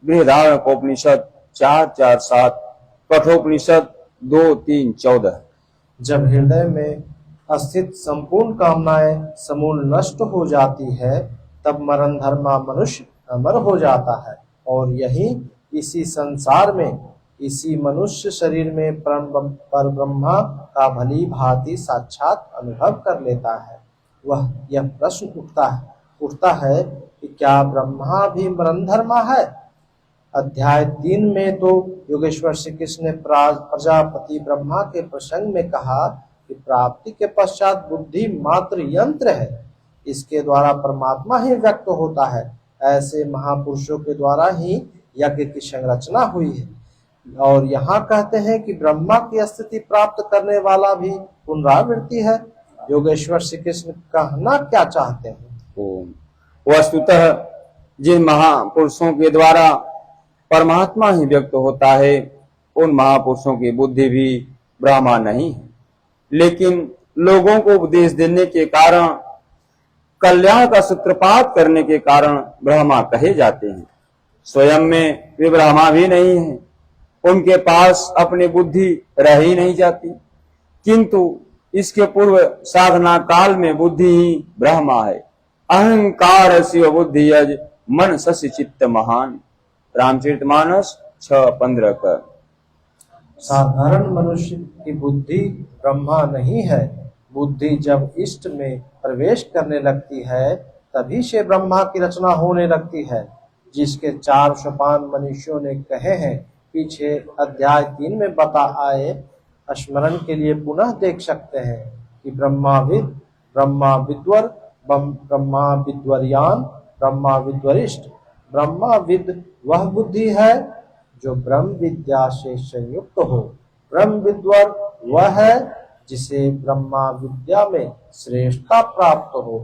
बृहदारण्यकोपनिषद 4:4-7, कठोपनिषद 2:3-14। जब हृदय में स्थित संपूर्ण कामनाएं समूल नष्ट हो जाती है, तब मरण धर्मा मनुष्य अमर हो जाता है और यही इसी संसार में, इसी मनुष्य शरीर में पर ब्रह्मा का भली भांति साक्षात अनुभव कर लेता है। वह यह प्रश्न उठता है कि क्या ब्रह्मा भी मरण धर्मा है। अध्याय 3 में तो योगेश्वर श्री कृष्ण ने प्रजापति ब्रह्मा के प्रसंग में कहा कि प्राप्ति के पश्चात बुद्धि मात्र यंत्र है, इसके द्वारा परमात्मा ही व्यक्त होता है। ऐसे महापुरुषों के द्वारा ही यज्ञ की संरचना हुई है। और यहाँ कहते हैं कि ब्रह्मा की स्थिति प्राप्त करने वाला भी पुनरावृत्ति है। योगेश्वर श्री कृष्ण कहना क्या चाहते हैं। वस्तुतः जिन महापुरुषों के द्वारा परमात्मा ही व्यक्त होता है, उन महापुरुषों की बुद्धि भी ब्रह्मा नहीं है, लेकिन लोगों को उपदेश देने के कारण, कल्याण का सूत्रपात करने के कारण ब्रह्मा कहे जाते हैं। स्वयं में वे ब्रह्मा भी नहीं है, उनके पास अपनी बुद्धि रह ही नहीं जाती, किंतु इसके पूर्व साधना काल में बुद्धि ही ब्रह्मा है। अहंकार शिव बुद्धि यज मन शशि चित्त महान। रामचरितमानस 6:15 का। साधारण मनुष्य की बुद्धि ब्रह्मा नहीं है। बुद्धि जब इष्ट में प्रवेश करने लगती है, तभी से ब्रह्मा की रचना होने लगती है, जिसके 4 सोपान मनुष्यों ने कहे हैं। पीछे अध्याय 3 में बता आए स्मरण के लिए पुनः देख सकते हैं कि ब्रह्माविद, ब्रह्मा विद्वर, ब्रह्मा विद्वर्यान, ब्रह्मा विद्वरिष्ठ। ब्रह्माविद वह बुद्धि है जो ब्रह्म विद्या से संयुक्त हो। ब्रह्म विद्वर वह है जिसे ब्रह्मा विद्या में श्रेष्ठता प्राप्त हो।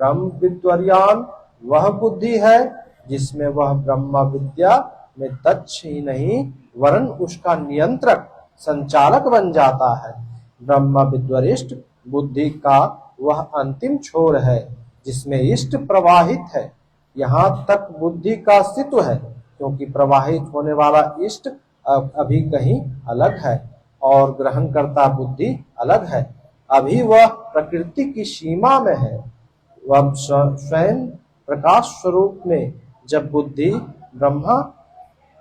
ब्रह्म विद्वर्यान वह बुद्धि है जिसमें वह ब्रह्मा विद्या में दक्ष ही नहीं वरन उसका नियंत्रक, संचालक बन जाता है। ब्रह्मा विद्वरिष्ठ बुद्धि का वह अंतिम छोर है जिसमें इष्ट प्रवाहित है। यहाँ तक बुद्धि का अस्तित्व है, क्योंकि प्रवाहित होने वाला इष्ट अभी कहीं अलग है और ग्रहण करता बुद्धि अलग है। अभी वह प्रकृति की सीमा में है। वह स्वयं प्रकाश स्वरूप में जब बुद्धि ब्रह्मा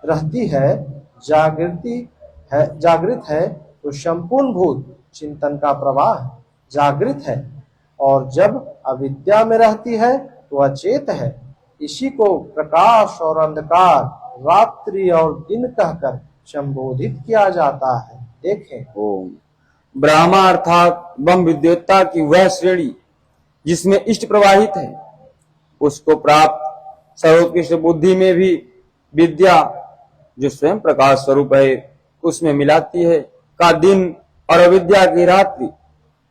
रहती है, जागृत है तो संपूर्ण भूत चिंतन का प्रवाह जागृत है, और जब अविद्या में रहती है तो अचेत है। इसी को प्रकाश और अंधकार, रात्रि और दिन कहकर संबोधित किया जाता है। देखें, ओम ब्रह्मा अर्थात ब्रह्म विद्योत्ता की वह श्रेणी जिसमें इष्ट प्रवाहित है, उसको प्राप्त सर्वोत्कृष्ट बुद्धि में भी विद्या जो स्वयं प्रकाश स्वरूप है उसमें मिलाती है का दिन और अविद्या की रात्रि,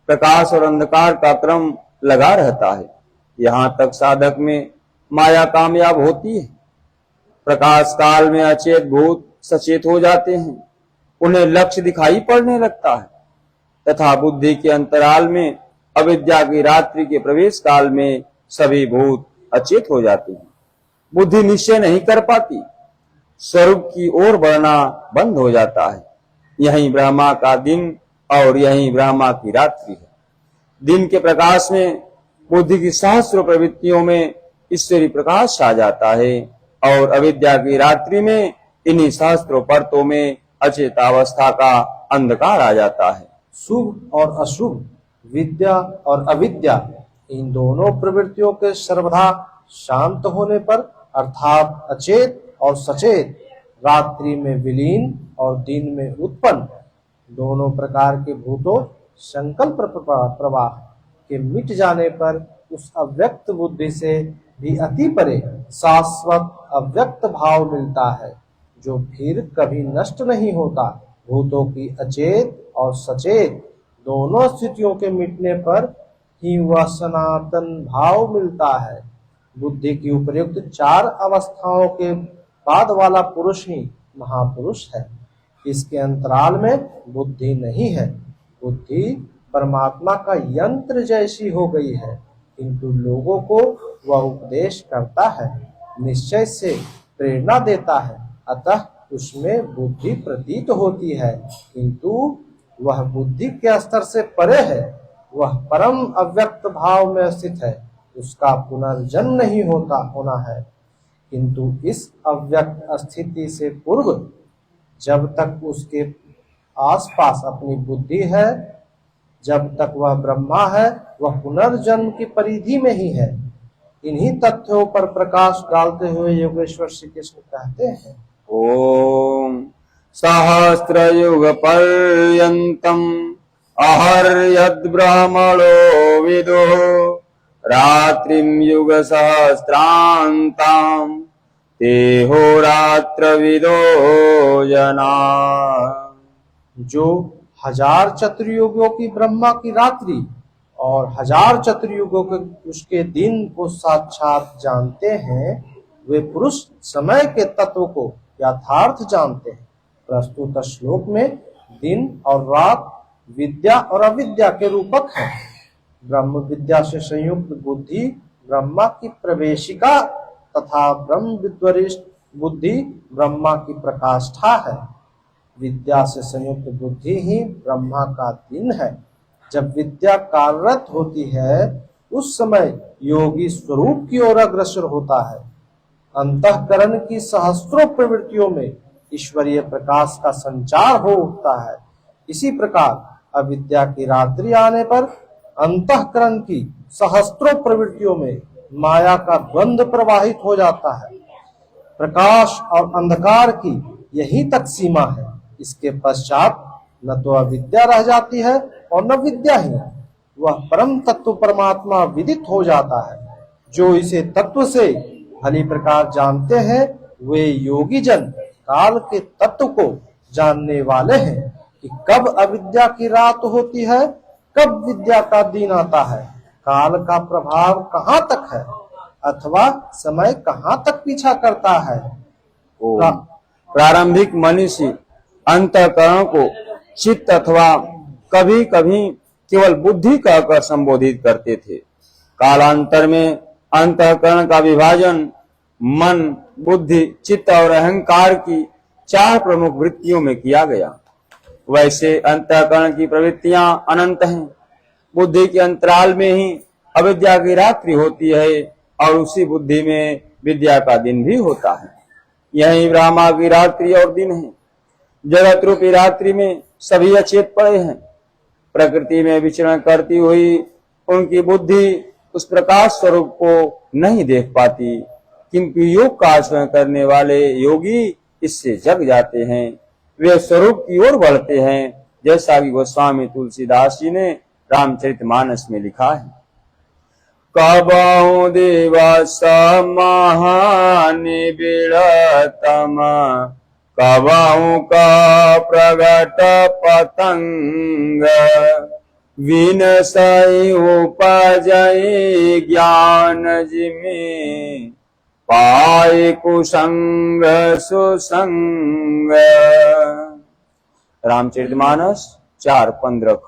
प्रकाश और अंधकार का क्रम लगा रहता है। यहाँ तक साधक में माया कामयाब होती है, प्रकाश काल में अचेत भूत सचेत हो जाते हैं, उन्हें लक्ष्य दिखाई पड़ने लगता है। तथा बुद्धि के अंतराल में अविद्या की रात्रि के प्रवेश काल में सभी भूत अचेत हो जाते हैं। बुद्धि निश्चय नहीं कर पाती, स्वरूप की ओर बढ़ना बंद हो जाता है। यही ब्रह्मा का दिन और यही ब्रह्मा की रात्रि है। दिन के प्रकाश में बुद्धि की सहस्रों प्रवृत्तियों में ईश्वरी प्रकाश आ जाता है और अविद्या की रात्रि में इन्हीं सहस्त्रों परतों में अचेतावस्था का अंधकार आ जाता है। शुभ और अशुभ, विद्या और अविद्या, इन दोनों प्रवृत्तियों के सर्वदा शांत होने पर अर्थात अचेत और सचेत, रात्रि में विलीन और दिन में उत्पन्न, दोनों प्रकार के भूतों संकल्प प्रवाह के मिट जाने पर उस अव्यक्त बुद्धि से भी अति परे शाश्वत अव्यक्त भाव मिलता है, जो फिर कभी नष्ट नहीं होता। भूतों की अचेत और सचेत दोनों स्थितियों के मिटने पर ही वह सनातन भाव मिलता है। बुद्धि की उपयुक्त 4 अवस्थाओं के बाद वाला पुरुष ही महापुरुष है। इसके अंतराल में बुद्धि नहीं है। बुद्धि परमात्मा का यंत्र जैसी हो गई है, किंतु लोगों को वह उपदेश करता है, निश्चय से प्रेरणा देता है, अतः उसमें बुद्धि प्रतीत होती है, किंतु वह बुद्धि के स्तर से परे है। वह परम अव्यक्त भाव में स्थित है, उसका पुनर्जन्म नहीं होना है। किंतु इस अव्यक्त स्थिति से पूर्व जब तक उसके आसपास अपनी बुद्धि है, जब तक वह ब्रह्मा है, वह पुनर्जन्म की परिधि में ही है। इन्हीं तथ्यों पर प्रकाश डालते हुए योगेश्वर श्री कृष्ण कहते हैं, ओम सहस्रयुग पर्यन्तम् अहर्यद् ब्रह्मणो विदो रात्रिं युग सहस्रान्ताम् तेहोरात्रविदो जना। जो 1000 चतुर्युगों की ब्रह्मा की रात्रि और 1000 चतुर्युगों के उसके दिन को साक्षात जानते हैं, वे पुरुष समय के तत्व को यथार्थ जानते हैं। प्रस्तुत श्लोक में दिन और रात विद्या और अविद्या के रूपक हैं। ब्रह्म विद्या से संयुक्त बुद्धि ब्रह्मा की प्रवेशिका तथा ब्रह्म विद्वरिष्ठ बुद्धि ब्रह्मा की प्रकाष्ठा है। विद्या से संयुक्त बुद्धि ही ब्रह्मा का दिन है। जब विद्या कार्यरत होती है, उस समय योगी स्वरूप की ओर अग्रसर होता है। अंतःकरण की सहस्त्रों प्रवृत्तियों में ईश्वरीय प्रकाश का संचार हो उठता है। इसी प्रकार अविद्या की रात्रि आने पर अंतःकरण की सहस्त्रों प्रवृत्तियों में माया का द्वंद्व प्रवाहित हो जाता है। प्रकाश और अंधकार की यही तक सीमा है। इसके पश्चात न तो अविद्या रह जाती है और न विद्या ही। वह परम तत्व परमात्मा विदित हो जाता है। जो इसे तत्व से भली प्रकार जानते हैं, वे योगी जन काल के तत्व को जानने वाले हैं कि कब अविद्या की रात होती है, कब विद्या का दिन आता है, काल का प्रभाव कहाँ तक है अथवा समय कहाँ तक पीछा करता है। प्रारंभिक मनुष्य अंतःकरण को चित्त अथवा कभी कभी केवल बुद्धि कहकर संबोधित करते थे। कालांतर में अंतःकरण का विभाजन मन, बुद्धि, चित्त और अहंकार की 4 प्रमुख वृत्तियों में किया गया। वैसे अंतःकरण की प्रवृत्तियां अनंत हैं। बुद्धि के अंतराल में ही अविद्या की रात्रि होती है और उसी बुद्धि में विद्या का दिन भी होता है। यही ब्रह्मा की रात्रि और दिन है। जगत रूपी रात्रि में सभी अचेत पड़े हैं। प्रकृति में विचरण करती हुई उनकी बुद्धि उस प्रकाश स्वरूप को नहीं देख पाती, किंतु योग का आचरण करने वाले योगी इससे जग जाते हैं। वे स्वरूप की ओर बढ़ते हैं, जैसा कि गोस्वामी तुलसीदास जी ने रामचरितमानस में लिखा है। कबहु दिवस महानिबिड़तम कबहु का प्रगट पतंग विनसई उपजई ज्ञान जिमे पाए कुसंग सुसंग। रामचरितमानस 4:15 ख।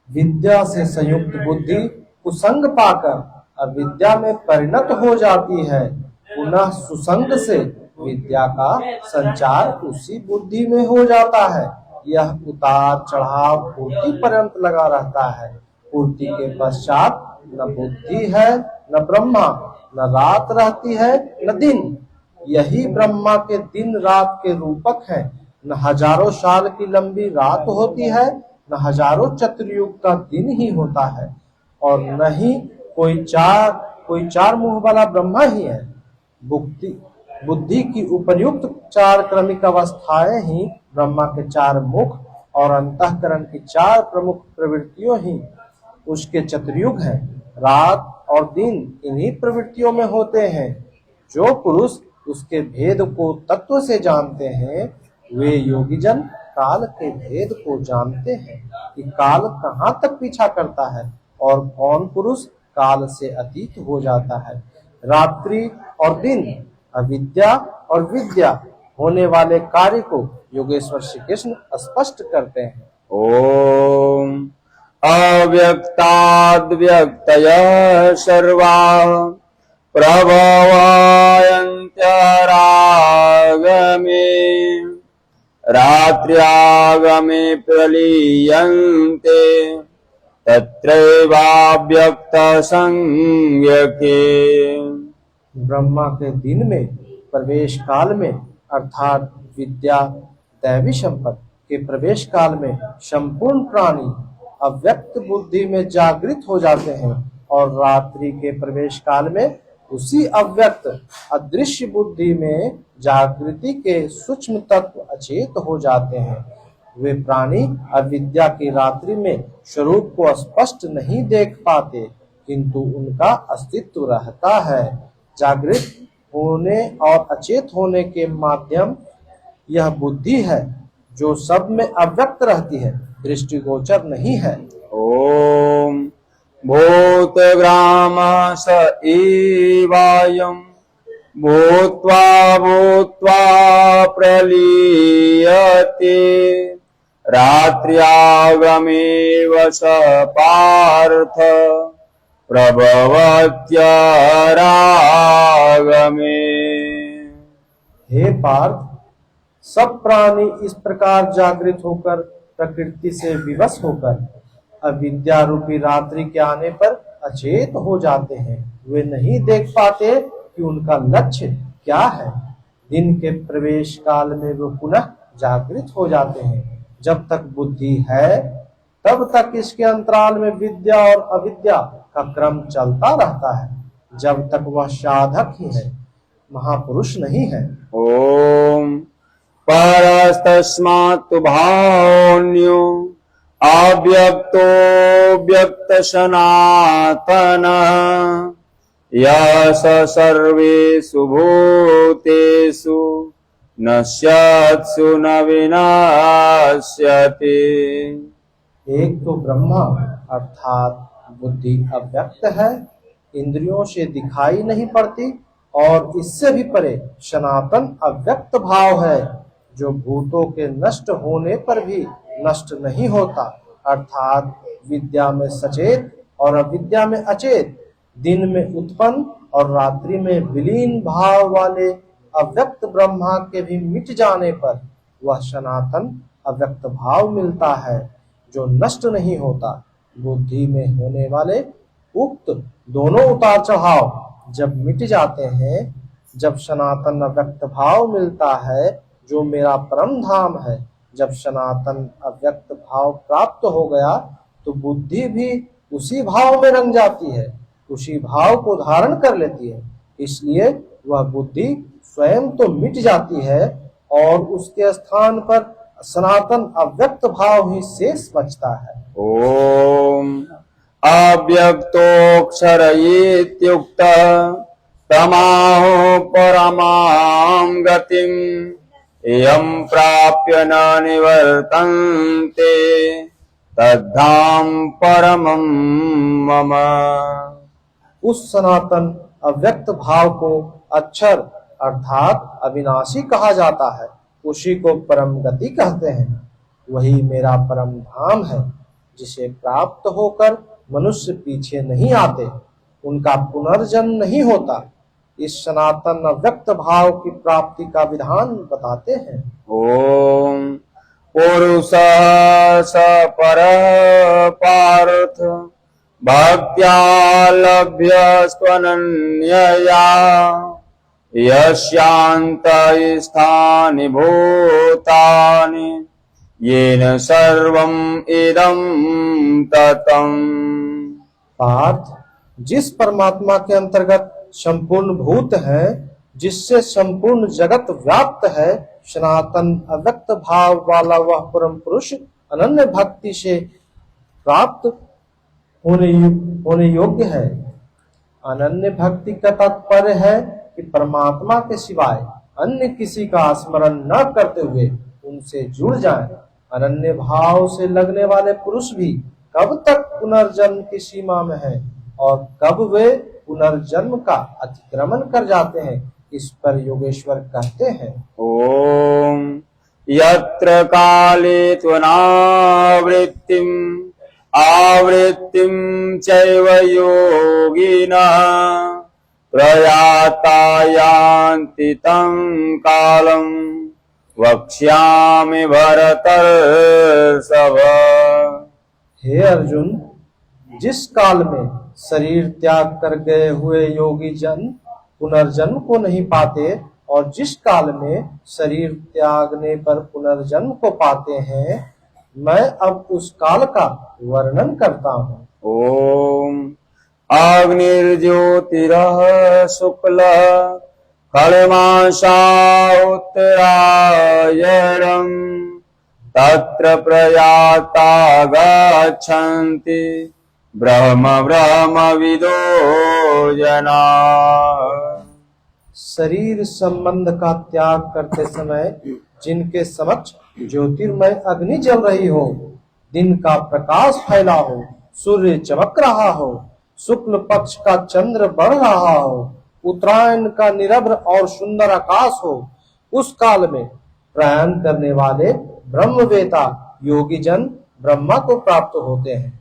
विद्या से संयुक्त बुद्धि कुसंग पाकर अविद्या में परिणत हो जाती है। पुनः सुसंग से विद्या का संचार उसी बुद्धि में हो जाता है। यह उतार चढ़ाव पूर्ति पर्यंत लगा रहता है। पूर्ति के पश्चात न बुद्धि है न ब्रह्मा, न रात रहती है न दिन। यही ब्रह्मा के दिन रात के रूपक है। न हजारों साल की लंबी रात होती है, न हजारों चतुर्युग का दिन ही होता है, और न ही कोई चार मुंह वाला ब्रह्मा ही है। बुद्धि की उपर्युक्त 4 क्रमिक अवस्थाएं ही ब्रह्मा के 4 मुख और अंतःकरण की 4 प्रमुख प्रवृत्तियों ही उसके चतुर्युग हैं। रात और दिन इन्हीं प्रवृत्तियों में होते हैं। जो पुरुष उसके भेद को तत्व से जानते हैं, वे योगीजन काल के भेद को जानते हैं कि काल कहाँ तक पीछा करता है और कौन पुरुष काल से अतीत हो जाता है। रात्रि और दिन, अविद्या और विद्या होने वाले कार्य को योगेश्वर श्री कृष्ण स्पष्ट करते हैं। ओम अव्यक्ताद्व्यक्तयः सर्वा प्रभवन्त्यरागमे रात्र्यागमे प्रलीयन्ते तत्रैवाव्यक्त संज्ञके। ब्रह्मा के दिन में प्रवेश काल में अर्थात विद्या दैवी संपत्ति के प्रवेश काल में संपूर्ण प्राणी अव्यक्त बुद्धि में जागृत हो जाते हैं, और रात्रि के प्रवेश काल में उसी अव्यक्त अदृश्य बुद्धि में जागृति के सूक्ष्म तत्व अचेत हो जाते हैं। वे प्राणी अविद्या की रात्रि में स्वरूप को स्पष्ट नहीं देख पाते, किंतु उनका अस्तित्व रहता है। जागृत होने और अचेत होने के माध्यम यह बुद्धि है, जो सब में अव्यक्त रहती है, दृष्टिगोचर नहीं है। ओम भूतग्राम स एवायम् भूत्वा भूत्वा प्रलीयते रात्र्यागमेव स पार्थ प्रभवत्यरागमे। हे पार्थ, सब प्राणी इस प्रकार जागृत होकर प्रकृति से विवश होकर अविद्या रूपी रात्रि के आने पर अचेत हो जाते हैं। वे नहीं देख पाते कि उनका लक्ष्य क्या है। दिन के प्रवेश काल में वे पुनः जागृत हो जाते हैं। जब तक बुद्धि है तब तक इसके अंतराल में विद्या और अविद्या का क्रम चलता रहता है, जब तक वह साधक ही है, महापुरुष नहीं है। ओम परस्तस्मात् भावन्यो अव्यक्तो व्यक्त सनातन यस सर्वेषु भूतेषु नश्यत्सु न विनाश्यति। एक तो ब्रह्मा अर्थात बुद्धि अव्यक्त है, इंद्रियों से दिखाई नहीं पड़ती, और इससे भी परे सनातन अव्यक्त भाव है, जो भूतों के नष्ट होने पर भी नष्ट नहीं होता, अर्थात विद्या में सचेत और अविद्या में अचेत, दिन में उत्पन्न और रात्रि में विलीन भाव वाले अव्यक्त ब्रह्मा के भी मिट जाने पर वह सनातन अव्यक्त भाव मिलता है, जो नष्ट नहीं होता। बुद्धि में होने वाले उक्त दोनों उतार चढ़ाव जब मिट जाते हैं, जब सनातन अव्यक्त भाव मिलता है, जो मेरा परम धाम है, जब सनातन अव्यक्त भाव प्राप्त हो गया तो बुद्धि भी उसी भाव में रंग जाती है, उसी भाव को धारण कर लेती है। इसलिए वह बुद्धि स्वयं तो मिट जाती है और उसके स्थान पर सनातन अव्यक्त भाव ही शेष बचता है। ओम अव्यक्तोऽक्षर इत्युक्त तमाहो परमां गतिम् यं प्राप्य न निवर्तन्ते तद्धाम परमं मम। उस सनातन अव्यक्त भाव को अक्षर अर्थात अविनाशी कहा जाता है, उसी को परम गति कहते हैं। वही मेरा परम धाम है, जिसे प्राप्त होकर मनुष्य पीछे नहीं आते, उनका पुनर्जन्म नहीं होता। इस सनातन अव्यक्त भाव की प्राप्ति का विधान बताते हैं। ओम पुरुषः स परः पार्थ भक्त्या लभ्यस्त्वनन्यया यस्यान्तस्थानि भूतानि येन सर्वम् इदं ततम्। पार्थ, जिस परमात्मा के अंतर्गत संपूर्ण भूत है, जिससे संपूर्ण जगत व्याप्त है, सनातन अव्यक्त भाव वाला वह परम पुरुष अनन्य भक्ति से प्राप्त होने योग्य है। अनन्य भक्ति का तात्पर्य है कि परमात्मा के सिवाय अन्य किसी का स्मरण न करते हुए उनसे जुड़ जाएं। अनन्य भाव से लगने वाले पुरुष भी कब तक पुनर्जन्म की सीमा में हैं और कब वे पुनर्जन्म का अतिक्रमण कर जाते हैं, इस पर योगेश्वर कहते हैं। ओम यत्र काले त्वनावृत्तिम् आवृत्तिं चैव योगिनः प्रयाता यान्ति तं कालं वक्ष्यामि भरतर्षभ। हे अर्जुन, जिस काल में शरीर त्याग कर गए हुए योगी जन पुनर्जन्म को नहीं पाते और जिस काल में शरीर त्यागने पर पुनर्जन्म को पाते हैं, मैं अब उस काल का वर्णन करता हूँ। ओम अग्निर्ज्योतिरः शुक्लः खड्मांसा उत्तरायणम् तत्र प्रयाता गच्छन्ति ब्रह्मविदो जना। शरीर संबंध का त्याग करते समय जिनके समक्ष ज्योतिर्मय अग्नि जल रही हो, दिन का प्रकाश फैला हो, सूर्य चमक रहा हो, शुक्ल पक्ष का चंद्र बढ़ रहा हो, उत्तरायण का निरभ्र और सुंदर आकाश हो, उस काल में प्रयाण करने वाले ब्रह्मवेता योगी जन ब्रह्मा को प्राप्त होते हैं।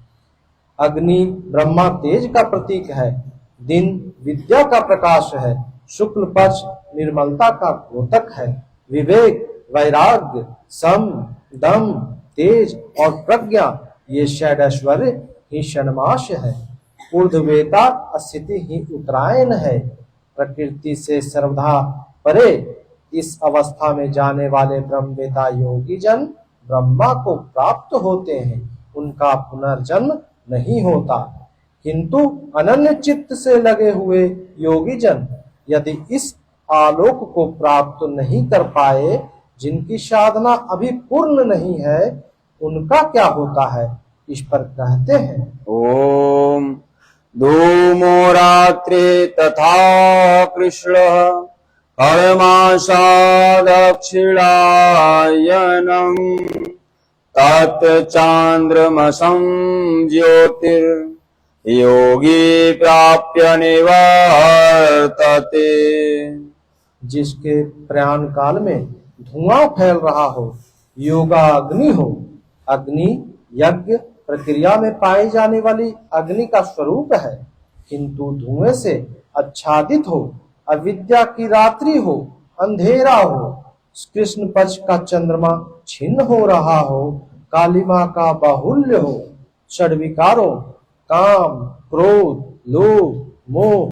अग्नि ब्रह्मा तेज का प्रतीक है, दिन विद्या का प्रकाश है, शुक्ल पक्ष निर्मलता का द्योतक है, विवेक वैराग्य सम दम तेज और प्रज्ञा ये षडैश्वर्य ही षण्मास है। ऊर्ध्ववेता स्थिति ही उत्तरायण है। प्रकृति से सर्वथा परे इस अवस्था में जाने वाले ब्रह्मवेता योगी जन ब्रह्मा को प्राप्त होते हैं, उनका पुनर्जन्म नहीं होता। किंतु अनन्य चित्त से लगे हुए योगी जन यदि इस आलोक को प्राप्त नहीं कर पाए, जिनकी साधना अभी पूर्ण नहीं है, उनका क्या होता है, इस पर कहते हैं। ओम धूमो रात्रि तथा कृष्णः खड्मांसा दक्षिणायनम् तत् चान्द्रमसं ज्योतिर्योगी प्राप्य निवर्तते। जिसके प्रयाण काल में धुआं फैल रहा हो, योगा अग्नि हो। अग्नि यज्ञ प्रक्रिया में पाई जाने वाली अग्नि का स्वरूप है, किंतु धुएं से आच्छादित हो, अविद्या की रात्रि हो, अंधेरा हो, कृष्ण पक्ष का चंद्रमा छिन्न हो रहा हो, कालिमा का बाहुल्य हो, षड्विकारों काम क्रोध लोभ मोह